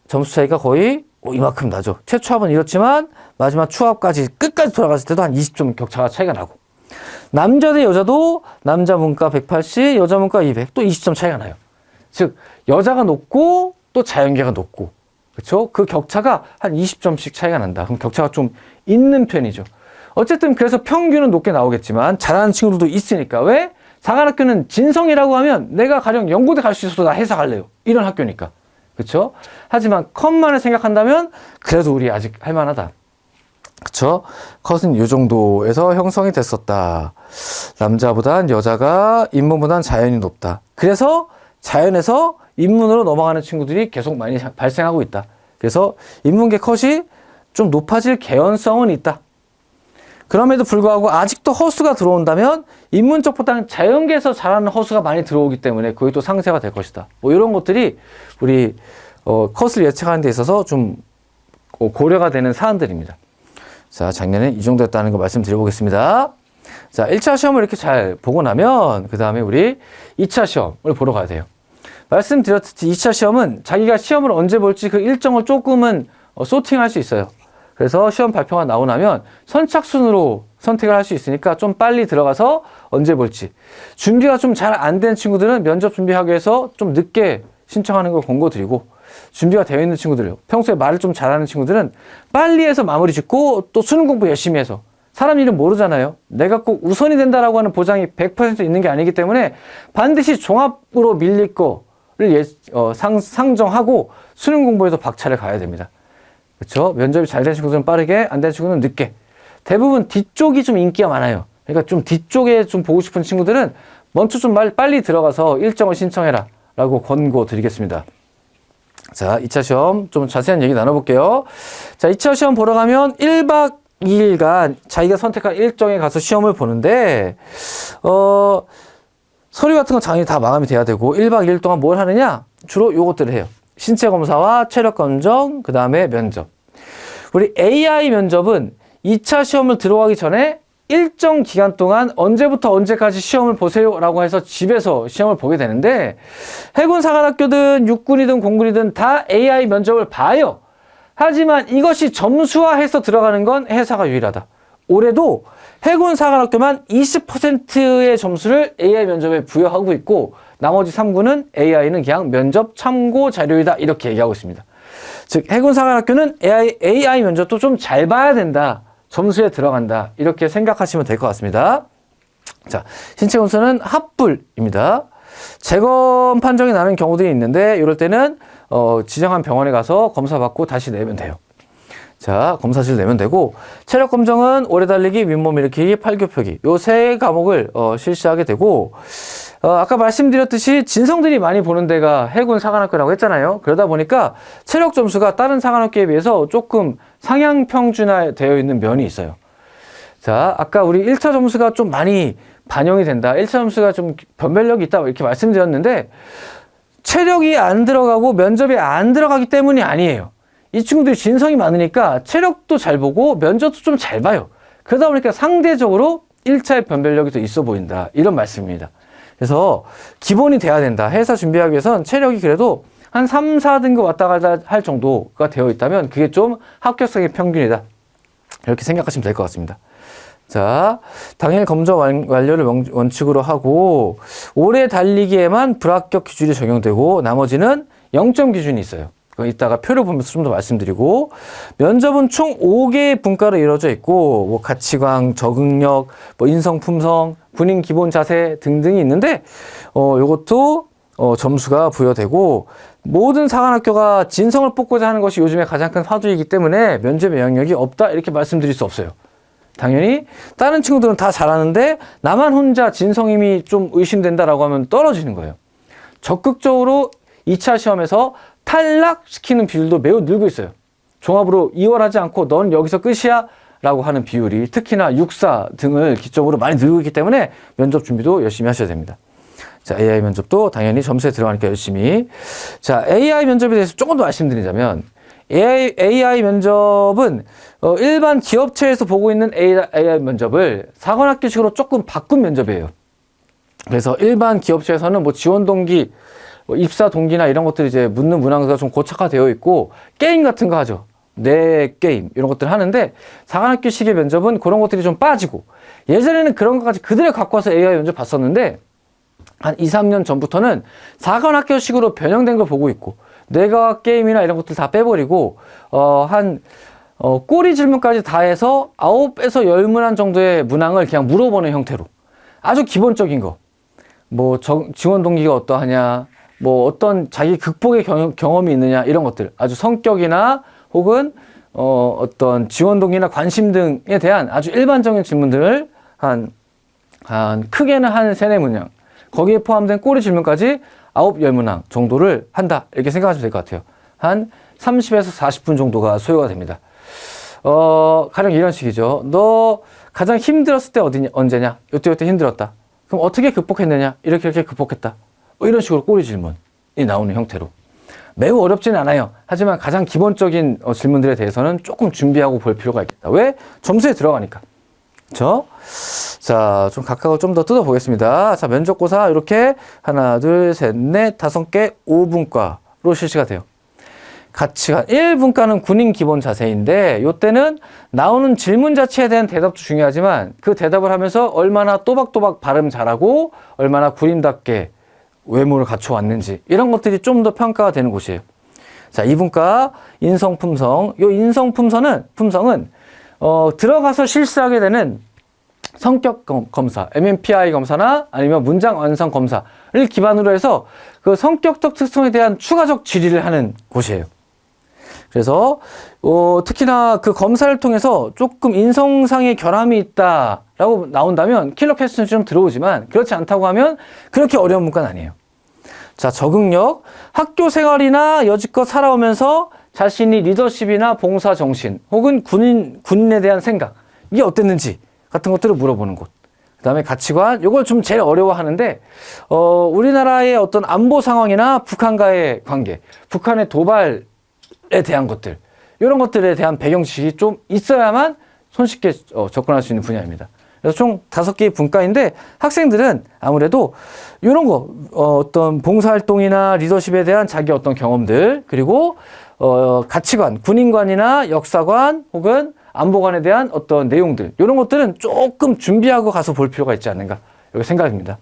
점수 차이가 거의 이만큼 나죠. 최초합은 이렇지만 마지막 추합까지 끝까지 돌아갔을 때도 한 20점 격차가 차이가 나고, 남자 대 여자도 남자 문과 180, 여자 문과 200, 또 20점 차이가 나요. 즉, 여자가 높고 또 자연계가 높고, 그렇죠? 그 격차가 한 20점씩 차이가 난다. 그럼 격차가 좀 있는 편이죠. 어쨌든 그래서 평균은 높게 나오겠지만 잘하는 친구들도 있으니까. 왜? 사관학교는 진성이라고 하면 내가 가령 연고대 갈 수 있어도 나 회사 갈래요. 이런 학교니까. 그렇죠? 하지만 컷만을 생각한다면 그래도 우리 아직 할만하다. 그쵸? 컷은 이 정도에서 형성이 됐었다. 남자보단 여자가, 인문보단 자연이 높다. 그래서 자연에서 인문으로 넘어가는 친구들이 계속 많이 발생하고 있다. 그래서 인문계 컷이 좀 높아질 개연성은 있다. 그럼에도 불구하고 아직도 허수가 들어온다면 인문 쪽보다는 자연계에서 잘하는 허수가 많이 들어오기 때문에 그게 또 상쇄가 될 것이다. 뭐 이런 것들이 우리 컷을 예측하는 데 있어서 좀 고려가 되는 사안들입니다. 자, 작년에 이 정도였다는 거 말씀드려보겠습니다. 자, 1차 시험을 이렇게 잘 보고 나면 그 다음에 우리 2차 시험을 보러 가야 돼요. 말씀드렸듯이 2차 시험은 자기가 시험을 언제 볼지 그 일정을 조금은 소팅할 수 있어요. 그래서 시험 발표가 나오고 나면 선착순으로 선택을 할 수 있으니까 좀 빨리 들어가서 언제 볼지. 준비가 좀 잘 안 된 친구들은 면접 준비하기 위해서 좀 늦게 신청하는 걸 권고드리고, 준비가 되어 있는 친구들, 평소에 말을 좀 잘하는 친구들은 빨리 해서 마무리 짓고 또 수능 공부 열심히 해서, 사람 일은 모르잖아요. 내가 꼭 우선이 된다라고 하는 보장이 100% 있는 게 아니기 때문에 반드시 종합으로 밀릴 거를 상정하고 수능 공부에도 박차를 가야 됩니다. 그렇죠? 면접이 잘 된 친구들은 빠르게, 안 된 친구는 늦게. 대부분 뒤쪽이 좀 인기가 많아요. 그러니까 좀 뒤쪽에 좀 보고 싶은 친구들은 먼저 좀 빨리 들어가서 일정을 신청해라 라고 권고 드리겠습니다. 자, 2차 시험 좀 자세한 얘기 나눠볼게요. 자, 2차 시험 보러 가면 1박 2일간 자기가 선택한 일정에 가서 시험을 보는데, 서류 같은 건 당연히 다 마감이 돼야 되고, 1박 2일 동안 뭘 하느냐? 주로 요것들을 해요. 신체 검사와 체력 검정, 그 다음에 면접. 우리 AI 면접은 2차 시험을 들어가기 전에 일정 기간 동안 언제부터 언제까지 시험을 보세요 라고 해서 집에서 시험을 보게 되는데, 해군사관학교든 육군이든 공군이든 다 AI 면접을 봐요. 하지만 이것이 점수화해서 들어가는 건 해사가 유일하다. 올해도 해군사관학교만 20%의 점수를 AI 면접에 부여하고 있고, 나머지 3군은 AI는 그냥 면접 참고 자료이다 이렇게 얘기하고 있습니다. 즉 해군사관학교는 AI 면접도 좀 잘 봐야 된다, 점수에 들어간다 이렇게 생각하시면 될 것 같습니다. 자, 신체 검사는 합불입니다. 재검 판정이 나는 경우들이 있는데, 이럴 때는 지정한 병원에 가서 검사 받고 다시 내면 돼요. 자, 검사실 내면 되고, 체력 검정은 오래 달리기, 윗몸 일으키기, 팔굽혀펴기 요 세 과목을 실시하게 되고, 아까 말씀드렸듯이 진성들이 많이 보는 데가 해군 사관학교라고 했잖아요. 그러다 보니까 체력 점수가 다른 사관학교에 비해서 조금 상향 평준화되어 있는 면이 있어요. 자, 아까 우리 1차 점수가 좀 많이 반영이 된다, 1차 점수가 좀 변별력이 있다 이렇게 말씀드렸는데, 체력이 안 들어가고 면접이 안 들어가기 때문이 아니에요. 이 친구들이 진성이 많으니까 체력도 잘 보고 면접도 좀 잘 봐요. 그러다 보니까 상대적으로 1차의 변별력이 더 있어 보인다 이런 말씀입니다. 그래서 기본이 돼야 된다. 해사 준비하기 위해선 체력이 그래도 한 3, 4등급 왔다 갔다 할 정도가 되어 있다면 그게 좀 합격성의 평균이다 이렇게 생각하시면 될 것 같습니다. 자, 당일 검정 완료를 원칙으로 하고, 오래 달리기에만 불합격 기준이 적용되고 나머지는 0점 기준이 있어요. 이따가 표를 보면서 좀 더 말씀드리고, 면접은 총 5개의 분과로 이루어져 있고, 뭐 가치관, 적응력, 뭐 인성 품성, 군인 기본 자세 등등이 있는데, 요것도 점수가 부여되고, 모든 사관학교가 진성을 뽑고자 하는 것이 요즘에 가장 큰 화두이기 때문에 면접에 영향력이 없다 이렇게 말씀드릴 수 없어요. 당연히 다른 친구들은 다 잘하는데 나만 혼자 진성임이 좀 의심된다라고 하면 떨어지는 거예요. 적극적으로 2차 시험에서 탈락시키는 비율도 매우 늘고 있어요. 종합으로 이월하지 않고 넌 여기서 끝이야 라고 하는 비율이 특히나 육사 등을 기점으로 많이 늘고 있기 때문에 면접 준비도 열심히 하셔야 됩니다. 자, AI 면접도 당연히 점수에 들어가니까 열심히. 자, AI 면접에 대해서 조금 더 말씀드리자면, AI 면접은 일반 기업체에서 보고 있는 AI 면접을 사관학교식으로 조금 바꾼 면접이에요. 그래서 일반 기업체에서는 뭐 지원 동기, 뭐 입사 동기나 이런 것들이 이제 묻는 문항서가 좀 고착화되어 있고, 게임 같은 거 하죠. 뇌 게임 이런 것들 하는데, 사관학교식의 면접은 그런 것들이 좀 빠지고, 예전에는 그런 것까지 그대로 갖고 와서 AI 면접 봤었는데, 한 2, 3년 전부터는 사관학교식으로 변형된 걸 보고 있고, 뇌과학 게임이나 이런 것들 다 빼버리고, 꼬리 질문까지 다 해서 9에서 10문항 정도의 문항을 그냥 물어보는 형태로, 아주 기본적인 거, 뭐 지원 동기가 어떠하냐, 뭐 어떤 자기 극복의 경험이 있느냐 이런 것들, 아주 성격이나 혹은 어떤 지원 동기나 관심 등에 대한 아주 일반적인 질문들을 크게는 한 3, 4문항, 거기에 포함된 꼬리 질문까지 9, 10문항 정도를 한다 이렇게 생각하시면 될 것 같아요. 한 30에서 40분 정도가 소요가 됩니다. 가령 이런 식이죠. 너 가장 힘들었을 때 언제냐? 요때 힘들었다. 그럼 어떻게 극복했느냐? 이렇게 극복했다. 이런 식으로 꼬리 질문이 나오는 형태로. 매우 어렵지는 않아요. 하지만 가장 기본적인 질문들에 대해서는 조금 준비하고 볼 필요가 있겠다. 왜? 점수에 들어가니까. 그렇죠? 자, 좀 각각을 좀 더 뜯어보겠습니다. 자, 면접고사 이렇게 하나, 둘, 셋, 넷, 5개 5분과로 실시가 돼요. 가치관. 1분과는 군인 기본 자세인데 요때는 나오는 질문 자체에 대한 대답도 중요하지만 그 대답을 하면서 얼마나 또박또박 발음 잘하고 얼마나 군인답게 외모를 갖춰왔는지 이런 것들이 좀 더 평가가 되는 곳이에요. 자, 2분과 인성품성. 요 인성품성은 들어가서 실수하게 되는 성격 검사, MMPI 검사나 아니면 문장 완성 검사를 기반으로 해서 그 성격적 특성에 대한 추가적 질의를 하는 곳이에요. 그래서 특히나 그 검사를 통해서 조금 인성상의 결함이 있다라고 나온다면 킬러 퀘스천이 좀 들어오지만 그렇지 않다고 하면 그렇게 어려운 문과는 아니에요. 자, 적응력. 학교 생활이나 여지껏 살아오면서 자신이 리더십이나 봉사 정신 혹은 군인에 대한 생각 이게 어땠는지 같은 것들을 물어보는 곳. 그 다음에 가치관, 요걸 좀 제일 어려워하는데, 우리나라의 어떤 안보 상황이나 북한과의 관계, 북한의 도발에 대한 것들, 이런 것들에 대한 배경 지식이 좀 있어야만 손쉽게 접근할 수 있는 분야입니다. 그래서 총 5개의 분과인데, 학생들은 아무래도 이런 거, 어떤 봉사활동이나 리더십에 대한 자기 어떤 경험들, 그리고, 가치관, 군인관이나 역사관, 혹은 안보관에 대한 어떤 내용들 이런 것들은 조금 준비하고 가서 볼 필요가 있지 않는가 이렇게 생각입니다.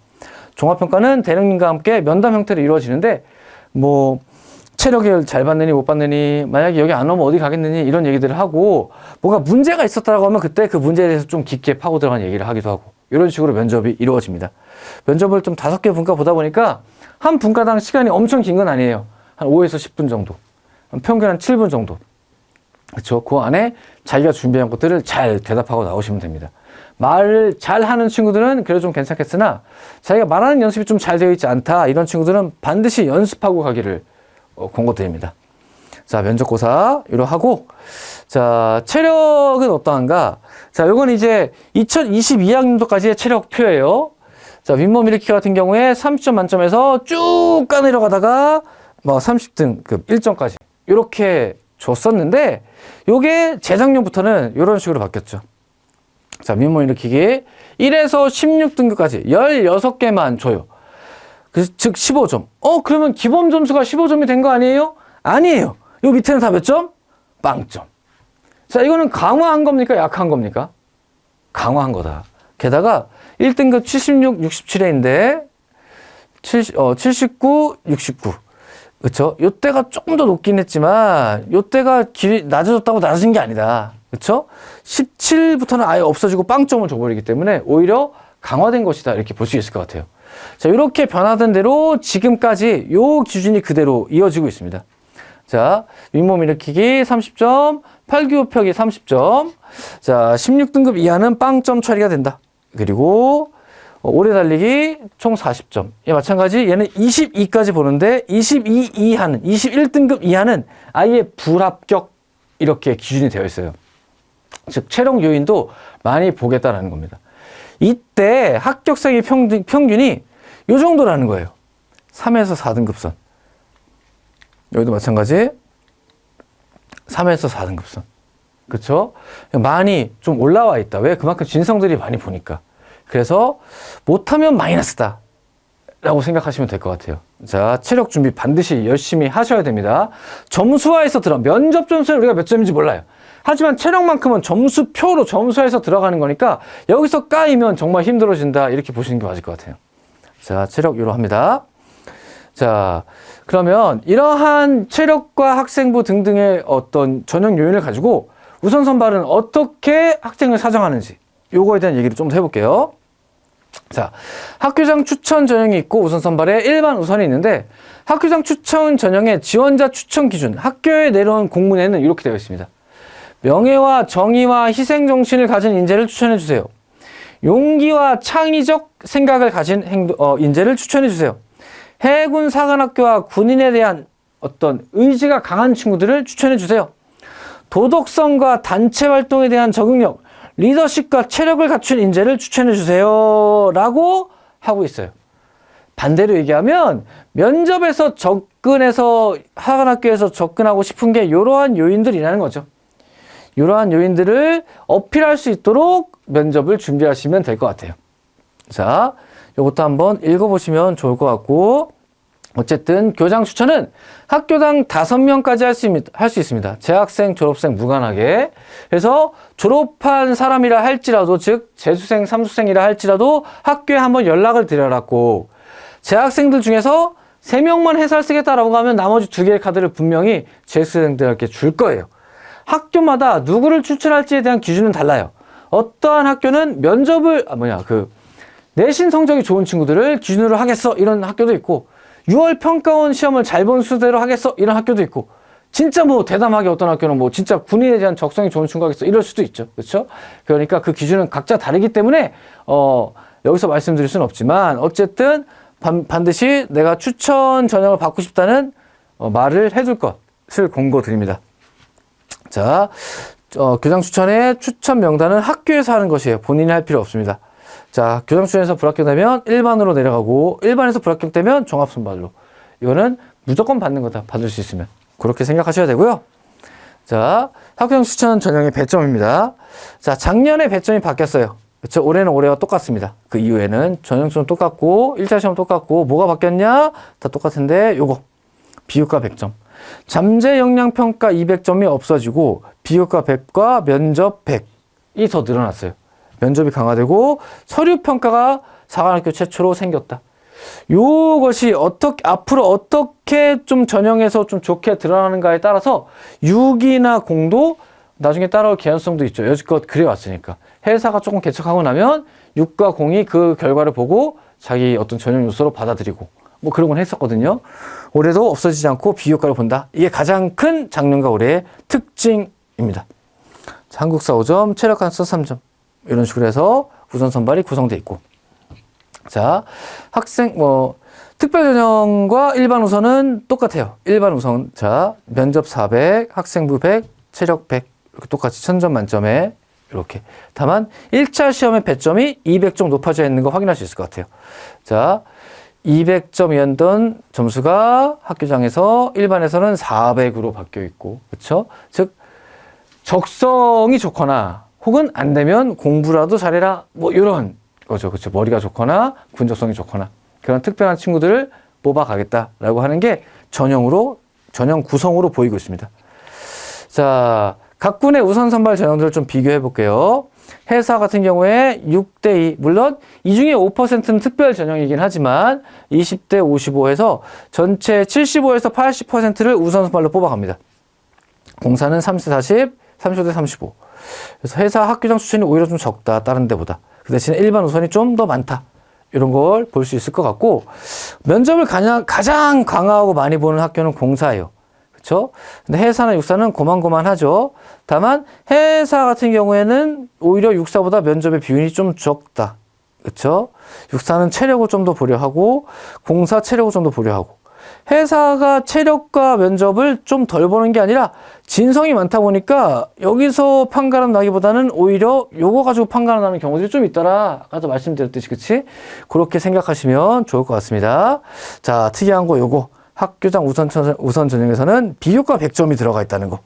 종합평가는 대령님과 함께 면담 형태로 이루어지는데 뭐 체력을 잘 받느니 못 받느니 만약에 여기 안 오면 어디 가겠느니 이런 얘기들을 하고 뭐가 문제가 있었다고 하면 그때 그 문제에 대해서 좀 깊게 파고 들어간 얘기를 하기도 하고 이런 식으로 면접이 이루어집니다. 면접을 좀 5개 분과 보다 보니까 한 분과당 시간이 엄청 긴 건 아니에요. 한 5에서 10분 정도, 평균 한 7분 정도. 그렇죠. 그 안에 자기가 준비한 것들을 잘 대답하고 나오시면 됩니다. 말을 잘하는 친구들은 그래도 좀 괜찮겠으나 자기가 말하는 연습이 좀 잘 되어 있지 않다 이런 친구들은 반드시 연습하고 가기를 권고드립니다. 자, 면접고사 이러 하고 자, 체력은 어떠한가? 자, 요건 이제 2022학년도까지의 체력표예요. 자, 윗몸 일으키기 같은 경우에 30점 만점에서 쭉 까내려가다가 뭐 30등급 1점까지 이렇게 줬었는데 요게 재작년부터는 이런 식으로 바뀌었죠. 자, 윗몸 일으키기 1에서 16등급까지 16개만 줘요. 즉 15점. 그러면 기본 점수가 15점이 된 거 아니에요? 아니에요. 요 밑에는 다 몇 점? 빵점. 자, 이거는 강화한 겁니까? 약한 겁니까? 강화한 거다. 게다가 1등급 76, 67회인데 79, 69. 그쵸? 요때가 조금 더 높긴 했지만, 요때가 길이 낮아졌다고 낮아진 게 아니다. 그쵸? 17부터는 아예 없어지고 빵점을 줘버리기 때문에 오히려 강화된 것이다. 이렇게 볼 수 있을 것 같아요. 자, 이렇게 변화된 대로 지금까지 요 기준이 그대로 이어지고 있습니다. 자, 윗몸 일으키기 30점, 팔기호펴기 30점. 자, 16등급 이하는 빵점 처리가 된다. 그리고 오래 달리기 총 40점. 예, 마찬가지 얘는 22까지 보는데 22 이하는 21등급 이하는 아예 불합격 이렇게 기준이 되어 있어요. 즉 체력 요인도 많이 보겠다라는 겁니다. 이때 합격생의 평균이 요 정도라는 거예요. 3에서 4등급선. 여기도 마찬가지 3에서 4등급선. 그렇죠? 많이 좀 올라와 있다. 왜? 그만큼 진성들이 많이 보니까. 그래서 못하면 마이너스다 라고 생각하시면 될 것 같아요. 자, 체력 준비 반드시 열심히 하셔야 됩니다. 점수화해서 면접 점수는 우리가 몇 점인지 몰라요. 하지만 체력만큼은 점수표로 점수해서 들어가는 거니까 여기서 까이면 정말 힘들어진다 이렇게 보시는 게 맞을 것 같아요. 자, 체력 요로합니다. 자, 그러면 이러한 체력과 학생부 등등의 어떤 전형 요인을 가지고 우선 선발은 어떻게 학생을 사정하는지 요거에 대한 얘기를 좀 더 해볼게요. 자, 학교장 추천 전형이 있고 우선 선발에 일반 우선이 있는데 학교장 추천 전형의 지원자 추천 기준, 학교에 내려온 공문에는 이렇게 되어 있습니다. 명예와 정의와 희생 정신을 가진 인재를 추천해 주세요. 용기와 창의적 생각을 가진 인재를 추천해 주세요. 해군 사관학교와 군인에 대한 어떤 의지가 강한 친구들을 추천해 주세요. 도덕성과 단체 활동에 대한 적응력, 리더십과 체력을 갖춘 인재를 추천해 주세요 라고 하고 있어요. 반대로 얘기하면 면접에서 접근해서 사관학교에서 접근하고 싶은 게 이러한 요인들이라는 거죠. 이러한 요인들을 어필할 수 있도록 면접을 준비하시면 될 것 같아요. 자, 이것도 한번 읽어보시면 좋을 것 같고, 어쨌든 교장 추천은 학교당 5명까지 할 수 있습니다. 재학생, 졸업생 무관하게. 그래서 졸업한 사람이라 할지라도, 즉 재수생, 삼수생이라 할지라도 학교에 한번 연락을 드려라고. 재학생들 중에서 3명만 회사를 쓰겠다라고 하면 나머지 2개의 카드를 분명히 재수생들에게 줄 거예요. 학교마다 누구를 추천할지에 대한 기준은 달라요. 어떠한 학교는 면접을 내신 성적이 좋은 친구들을 기준으로 하겠어, 이런 학교도 있고, 6월 평가원 시험을 잘 본 수대로 하겠어, 이런 학교도 있고, 진짜 뭐 대담하게 어떤 학교는 뭐 진짜 군인에 대한 적성이 좋은 친구 하겠어, 이럴 수도 있죠. 그렇죠? 그러니까 그 기준은 각자 다르기 때문에 여기서 말씀드릴 수는 없지만, 어쨌든 반드시 내가 추천 전형을 받고 싶다는 말을 해줄 것을 권고드립니다. 자, 교장 추천의 추천 명단은 학교에서 하는 것이에요. 본인이 할 필요 없습니다. 자, 교장 추천에서 불합격되면 일반으로 내려가고, 일반에서 불합격되면 종합선발로. 이거는 무조건 받는 거다. 받을 수 있으면. 그렇게 생각하셔야 되고요. 자, 학교장 추천 전형의 배점입니다. 자, 작년에 배점이 바뀌었어요. 그렇죠? 올해는 올해와 똑같습니다. 그 이후에는 전형 추천 똑같고, 1차 시험 똑같고, 뭐가 바뀌었냐? 다 똑같은데, 요거. 비교과 100점. 잠재 역량 평가 200점이 없어지고, 비교과 100과 면접 100이 더 늘어났어요. 면접이 강화되고 서류 평가가 사관학교 최초로 생겼다. 요것이 앞으로 어떻게 좀 전형에서 좀 좋게 드러나는가에 따라서 6이나 공도 나중에 따라올 개연성도 있죠. 여지껏 그래왔으니까. 회사가 조금 개척하고 나면 6과 공이 그 결과를 보고 자기 어떤 전형 요소로 받아들이고 뭐 그런 건 했었거든요. 올해도 없어지지 않고 비교과를 본다. 이게 가장 큰 작년과 올해의 특징입니다. 한국사 5점, 체력 한수 3점. 이런 식으로 해서 우선 선발이 구성되어 있고. 자, 특별 전형과 일반 우선은 똑같아요. 일반 우선, 자, 면접 400, 학생부 100, 체력 100. 이렇게 똑같이 1000점 만점에 이렇게. 다만 1차 시험의 배점이 200점 높아져 있는 거 확인할 수 있을 것 같아요. 자, 200점이었던 점수가 학교장에서 일반에서는 400으로 바뀌어 있고, 그렇죠? 즉 적성이 좋거나 혹은 안 되면 공부라도 잘해라, 뭐 이런 거죠. 그렇죠? 머리가 좋거나 군적성이 좋거나 그런 특별한 친구들을 뽑아가겠다라고 하는 게 전형 구성으로 보이고 있습니다. 자, 각 군의 우선 선발 전형들을 좀 비교해 볼게요. 해사 같은 경우에 6대2, 물론 이 중에 5%는 특별 전형이긴 하지만 20대 55에서 전체 75에서 80%를 우선 선발로 뽑아갑니다. 공사는 30대 40, 30대 35. 그래서 회사 학교장 추천이 오히려 좀 적다, 다른 데보다. 그 대신에 일반 우선이 좀 더 많다. 이런 걸 볼 수 있을 것 같고, 면접을 가장 강화하고 많이 보는 학교는 공사예요. 그렇죠? 근데 해사나 육사는 고만고만하죠. 다만 해사 같은 경우에는 오히려 육사보다 면접의 비율이 좀 적다. 그렇죠? 육사는 체력을 좀 더 보려 하고, 공사 체력을 좀 더 보려 하고. 회사가 체력과 면접을 좀 덜 보는 게 아니라 진성이 많다 보니까 여기서 판가름 나기보다는 오히려 요거 가지고 판가름 나는 경우들이 좀 있더라. 아까도 말씀드렸듯이, 그치? 그렇게 생각하시면 좋을 것 같습니다. 자, 특이한 거 요거. 학교장 우선 전형에서는 비교과 100점이 들어가 있다는 거.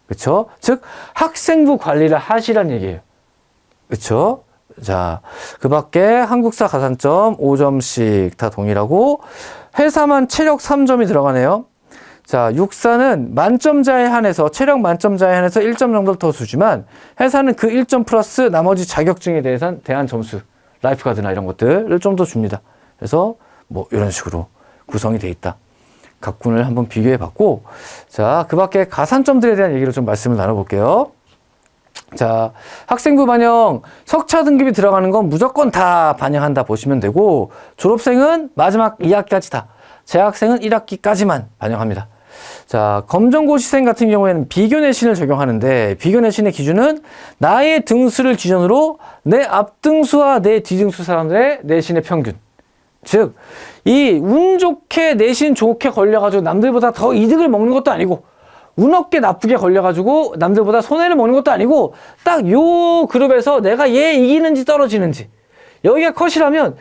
그쵸? 즉, 학생부 관리를 하시란 얘기예요. 그쵸? 자, 그 밖에 한국사 가산점 5점씩 다 동일하고, 회사만 체력 3점이 들어가네요. 자, 육사는 만점자에 한해서, 체력 만점자에 한해서 1점 정도를 더 주지만, 회사는 그 1점 플러스 나머지 자격증에 대한 점수, 라이프가드나 이런 것들을 좀 더 줍니다. 그래서 뭐 이런 식으로 구성이 돼 있다. 각 군을 한번 비교해 봤고, 자, 그 밖에 가산점들에 대한 얘기를 좀 말씀을 나눠볼게요. 자, 학생부 반영, 석차 등급이 들어가는 건 무조건 다 반영한다 보시면 되고, 졸업생은 마지막 2학기까지 다, 재학생은 1학기까지만 반영합니다. 자, 검정고시생 같은 경우에는 비교내신을 적용하는데, 비교내신의 기준은 나의 등수를 기준으로 내 앞등수와 내 뒤등수 사람들의 내신의 평균. 즉, 이 운 좋게 내신 좋게 걸려가지고 남들보다 더 이득을 먹는 것도 아니고, 운 없게 나쁘게 걸려가지고 남들보다 손해를 먹는 것도 아니고, 딱 요 그룹에서 내가 얘 이기는지 떨어지는지, 여기가 컷이라면,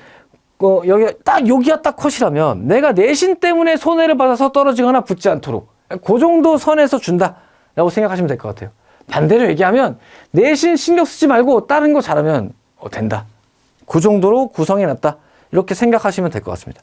여기가 딱 컷이라면 내가 내신 때문에 손해를 받아서 떨어지거나 붙지 않도록 그 정도 선에서 준다 라고 생각하시면 될 것 같아요. 반대로 얘기하면 내신 신경 쓰지 말고 다른 거 잘하면 된다. 그 정도로 구성해 놨다. 이렇게 생각하시면 될 것 같습니다.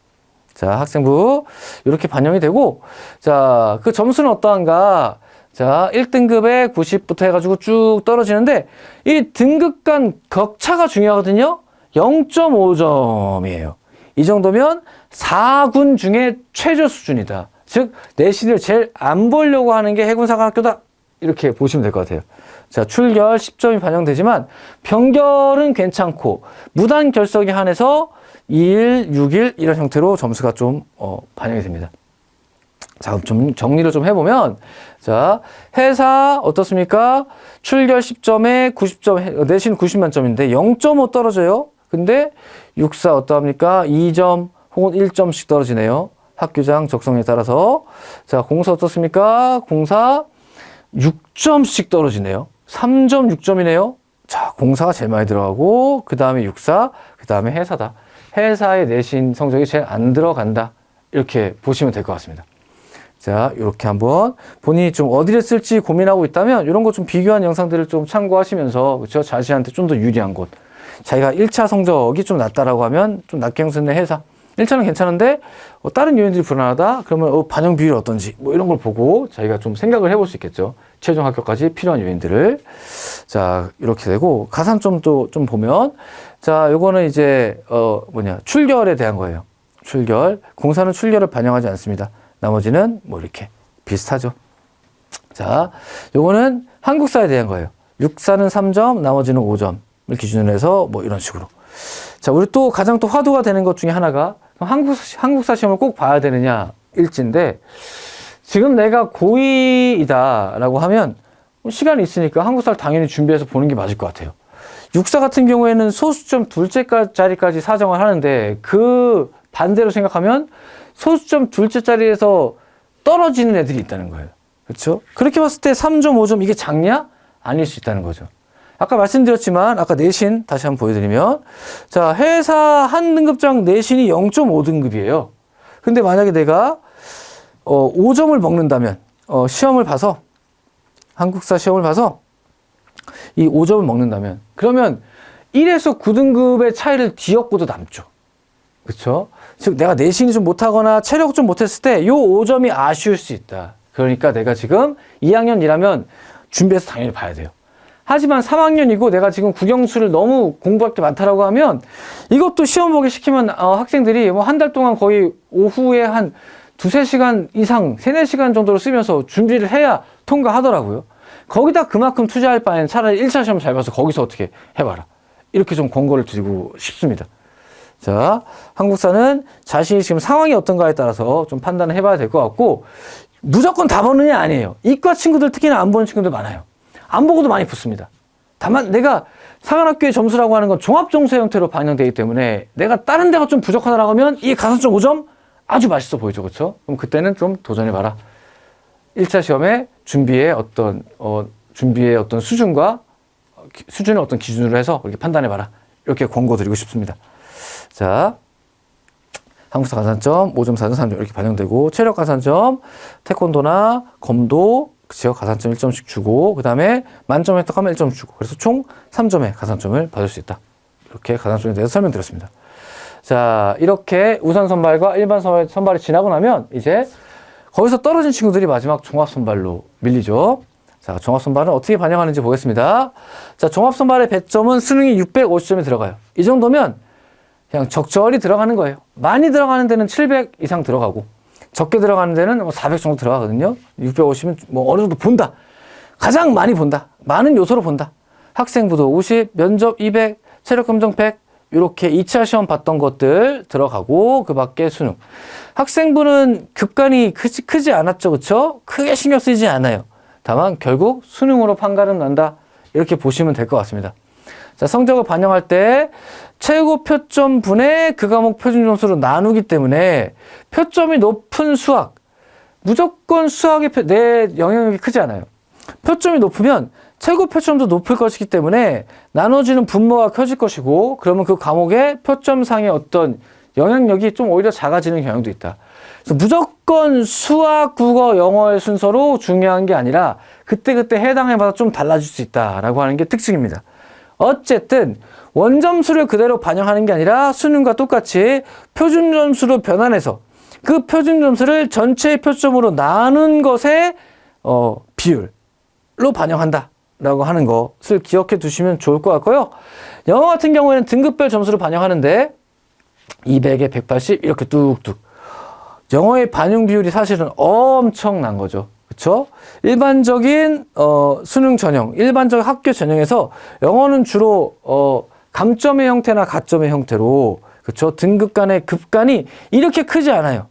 자, 학생부 이렇게 반영이 되고, 자, 그 점수는 어떠한가? 자, 1등급에 90부터 해가지고 쭉 떨어지는데 이 등급 간 격차가 중요하거든요. 0.5점이에요. 이 정도면 4군 중에 최저 수준이다. 즉 내신을 제일 안 보려고 하는 게 해군사관학교다. 이렇게 보시면 될 것 같아요. 자, 출결 10점이 반영되지만 병결은 괜찮고 무단 결석에 한해서 2일, 6일 이런 형태로 점수가 좀 반영이 됩니다. 자, 좀 정리를 좀 해보면, 자, 해사 어떻습니까? 출결 10점에 90점, 내신 90만점인데 0.5 떨어져요. 근데 육사 어떠합니까? 2점 혹은 1점씩 떨어지네요. 학교장 적성에 따라서. 자, 공사 어떻습니까? 공사 6점씩 떨어지네요. 3점, 6점이네요. 자, 공사가 제일 많이 들어가고, 그 다음에 육사, 그 다음에 해사다. 해사의 내신 성적이 제일 안 들어간다. 이렇게 보시면 될 것 같습니다. 자, 이렇게 한번 본인이 좀 어디를 쓸지 고민하고 있다면 이런 거 좀 비교한 영상들을 좀 참고하시면서, 그렇죠? 자신한테 좀 더 유리한 곳. 자기가 1차 성적이 좀 낮다라고 하면 좀 낮게 형성된 해사. 1차는 괜찮은데 다른 요인들이 불안하다? 그러면 반영 비율이 어떤지 뭐 이런 걸 보고 자기가 좀 생각을 해볼 수 있겠죠. 최종 합격까지 필요한 요인들을. 자, 이렇게 되고 가산점도 좀 보면, 자, 요거는 이제 출결에 대한 거예요. 출결. 공사는 출결을 반영하지 않습니다. 나머지는 뭐 이렇게 비슷하죠. 자, 요거는 한국사에 대한 거예요. 육사는 3점, 나머지는 5점을 기준으로 해서 뭐 이런 식으로. 자, 우리 또 가장 또 화두가 되는 것 중에 하나가 한국사 시험을 꼭 봐야 되느냐 일지인데, 지금 내가 고2이다라고 하면 시간이 있으니까 한국사를 당연히 준비해서 보는 게 맞을 것 같아요. 육사 같은 경우에는 소수점 둘째 자리까지 사정을 하는데 그 반대로 생각하면 소수점 둘째 자리에서 떨어지는 애들이 있다는 거예요. 그렇죠? 그렇게 봤을 때 3점, 5점 이게 작냐? 아닐 수 있다는 거죠. 아까 말씀드렸지만 아까 내신 다시 한번 보여드리면, 자, 회사 한 등급장 내신이 0.5등급이에요. 근데 만약에 내가 5점을 먹는다면 시험을 봐서 한국사 시험을 봐서 이 5점을 먹는다면 그러면 1에서 9등급의 차이를 뒤엎고도 남죠. 그렇죠? 즉 내가 내신이 좀 못하거나 체력 좀 못했을 때 이 5점이 아쉬울 수 있다. 그러니까 내가 지금 2학년이라면 준비해서 당연히 봐야 돼요. 하지만 3학년이고 내가 지금 국영수를 너무 공부할 게 많다라고 하면 이것도 시험 보기 시키면 학생들이 뭐 한 달 동안 거의 오후에 한 2-3시간 이상 3-4시간 정도로 쓰면서 준비를 해야 통과하더라고요. 거기다 그만큼 투자할 바에는 차라리 1차 시험 잘 봐서 거기서 어떻게 해봐라. 이렇게 좀 권고를 드리고 싶습니다. 자, 한국사는 자신이 지금 상황이 어떤가에 따라서 좀 판단을 해봐야 될 것 같고, 무조건 다 보느냐 아니에요. 이과 친구들 특히나 안 보는 친구들 많아요. 안 보고도 많이 붙습니다. 다만 내가 사관학교의 점수라고 하는 건 종합점수 형태로 반영되기 때문에 내가 다른 데가 좀 부족하다라고 하면 이 가산점 5점 아주 맛있어 보이죠. 그렇죠? 그럼 그때는 좀 도전해봐라. 1차 시험에 준비의 어떤 수준과 수준을 어떤 기준으로 해서 이렇게 판단해봐라. 이렇게 권고 드리고 싶습니다. 자, 한국사 가산점 5점, 4점, 3점 이렇게 반영되고, 체력 가산점, 태권도나 검도, 그쵸? 가산점 1점씩 주고, 그 다음에 만점 획득하면 1점 주고, 그래서 총 3점의 가산점을 받을 수 있다. 이렇게 가산점에 대해서 설명드렸습니다. 자, 이렇게 우선 선발과 일반 선발이 지나고 나면 이제 거기서 떨어진 친구들이 마지막 종합 선발로 밀리죠. 자, 종합 선발은 어떻게 반영하는지 보겠습니다. 자, 종합 선발의 배점은 수능이 650점이 들어가요. 이 정도면 그냥 적절히 들어가는 거예요. 많이 들어가는 데는 700 이상 들어가고, 적게 들어가는 데는 400 정도 들어가거든요. 650은 뭐 어느 정도 본다. 가장 많이 본다. 많은 요소로 본다. 학생부도 50, 면접 200, 체력검정 100, 이렇게 2차 시험 봤던 것들 들어가고, 그 밖에 수능. 학생부는 급간이 크지 않았죠. 그쵸? 크게 신경 쓰이지 않아요. 다만 결국 수능으로 판가름 난다. 이렇게 보시면 될 것 같습니다. 자, 성적을 반영할 때 최고 표점 분의 그 과목 표준 점수로 나누기 때문에 표점이 높은 수학, 무조건 수학의 내 영향력이 크지 않아요. 표점이 높으면 최고 표점도 높을 것이기 때문에 나눠지는 분모가 커질 것이고, 그러면 그 과목의 표점상의 어떤 영향력이 좀 오히려 작아지는 경향도 있다. 그래서 무조건 수학, 국어, 영어의 순서로 중요한 게 아니라 그때그때 해당해봐서 좀 달라질 수 있다라고 하는 게 특징입니다. 어쨌든 원점수를 그대로 반영하는 게 아니라 수능과 똑같이 표준 점수로 변환해서 그 표준 점수를 전체의 표점으로 나눈 것의 비율로 반영한다 라고 하는 것을 기억해 두시면 좋을 것 같고요. 영어 같은 경우에는 등급별 점수를 반영하는데 200에 180 이렇게 뚝뚝. 영어의 반영 비율이 사실은 엄청난 거죠. 그렇죠? 일반적인 수능 전형, 일반적 학교 전형에서 영어는 주로 감점의 형태나 가점의 형태로 그렇죠? 등급 간의 급간이 이렇게 크지 않아요.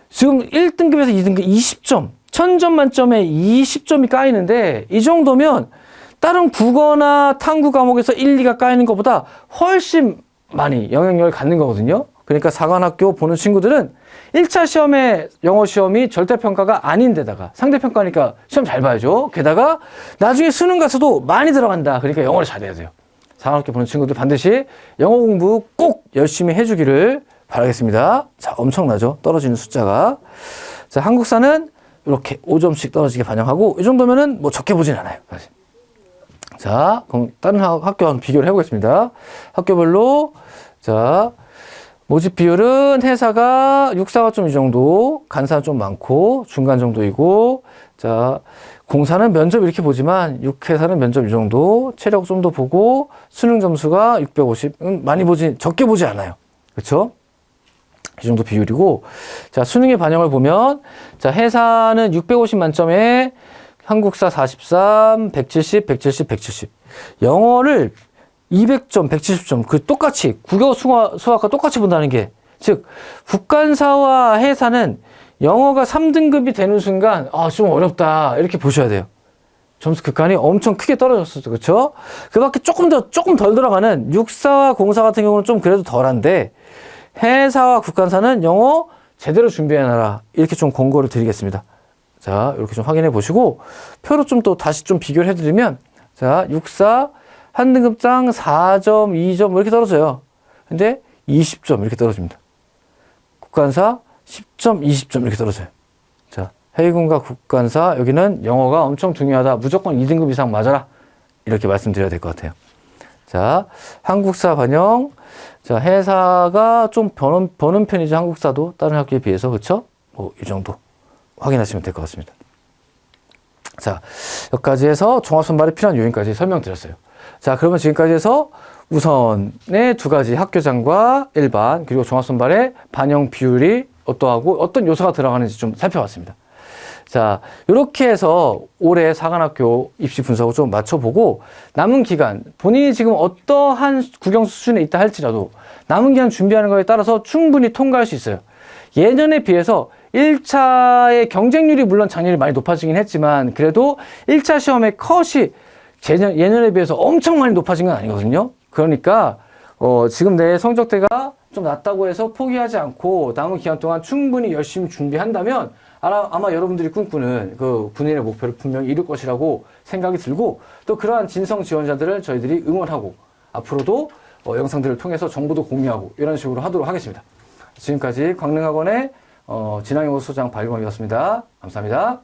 지금 1등급에서 2등급 20점, 1000점 만점에 20점이 까이는데 이 정도면 다른 국어나 탐구 과목에서 1, 2가 까이는 것보다 훨씬 많이 영향력을 갖는 거거든요. 그러니까 사관학교 보는 친구들은 1차 시험에 영어 시험이 절대평가가 아닌데다가 상대평가니까 시험 잘 봐야죠. 게다가 나중에 수능 가서도 많이 들어간다. 그러니까 영어를 잘해야 돼요. 사관학교 보는 친구들 반드시 영어 공부 꼭 열심히 해주기를 바라겠습니다. 자, 엄청나죠? 떨어지는 숫자가. 자, 한국사는 이렇게 5점씩 떨어지게 반영하고 이 정도면은 뭐 적게 보진 않아요. 사실. 자, 그럼 다른 학교와 비교를 해보겠습니다. 학교별로 자 모집 비율은 해사가 6사가 좀 이 정도, 간사는 좀 많고 중간 정도이고 자 공사는 면접 이렇게 보지만 6회사는 면접 이 정도, 체력 좀 더 보고 수능 점수가 650은 많이 보지 적게 보지 않아요. 그렇죠? 이 정도 비율이고 자 수능의 반영을 보면 자 해사는 650 만점에 한국사 43, 170, 170, 170 영어를 200점, 170점 그 똑같이 국어 수학과 똑같이 본다는 게 즉 국간사와 해사는 영어가 3등급이 되는 순간 좀 어렵다 이렇게 보셔야 돼요. 점수 극한이 엄청 크게 떨어졌었죠. 그렇죠? 그 밖에 조금 덜 들어가는 육사와 공사 같은 경우는 좀 그래도 덜한데 해사와 국간사는 영어 제대로 준비해놔라 이렇게 좀 권고를 드리겠습니다. 자 이렇게 좀 확인해 보시고 표로 좀 또 다시 좀 비교를 해드리면 자 육사 한 등급당 4점, 2점 이렇게 떨어져요. 근데 20점 이렇게 떨어집니다. 국간사 10점, 20점 이렇게 떨어져요. 자 해군과 국간사 여기는 영어가 엄청 중요하다. 무조건 2등급 이상 맞아라. 이렇게 말씀드려야 될 것 같아요. 자 한국사 반영. 자 해사가 좀 버는 편이죠. 한국사도 다른 학교에 비해서 그렇죠? 뭐 이 정도 확인하시면 될 것 같습니다. 자 여기까지 해서 종합선발에 필요한 요인까지 설명드렸어요. 자 그러면 지금까지 해서 우선의 두 가지 학교장과 일반 그리고 종합선발의 반영 비율이 어떠하고 어떤 요소가 들어가는지 좀 살펴봤습니다. 자 이렇게 해서 올해 사관학교 입시 분석을 좀 맞춰보고 남은 기간 본인이 지금 어떠한 국영수 수준에 있다 할지라도 남은 기간 준비하는 거에 따라서 충분히 통과할 수 있어요. 예년에 비해서 1차의 경쟁률이 물론 작년에 많이 높아지긴 했지만 그래도 1차 시험의 컷이 예년에 비해서 엄청 많이 높아진 건 아니거든요. 그러니까 지금 내 성적대가 좀 낮다고 해서 포기하지 않고 남은 기간 동안 충분히 열심히 준비한다면 아마 여러분들이 꿈꾸는 그 군인의 목표를 분명히 이룰 것이라고 생각이 들고 또 그러한 진성 지원자들을 저희들이 응원하고 앞으로도 영상들을 통해서 정보도 공유하고 이런 식으로 하도록 하겠습니다. 지금까지 광릉학원의 진앙영어 소장 박일범이었습니다. 감사합니다.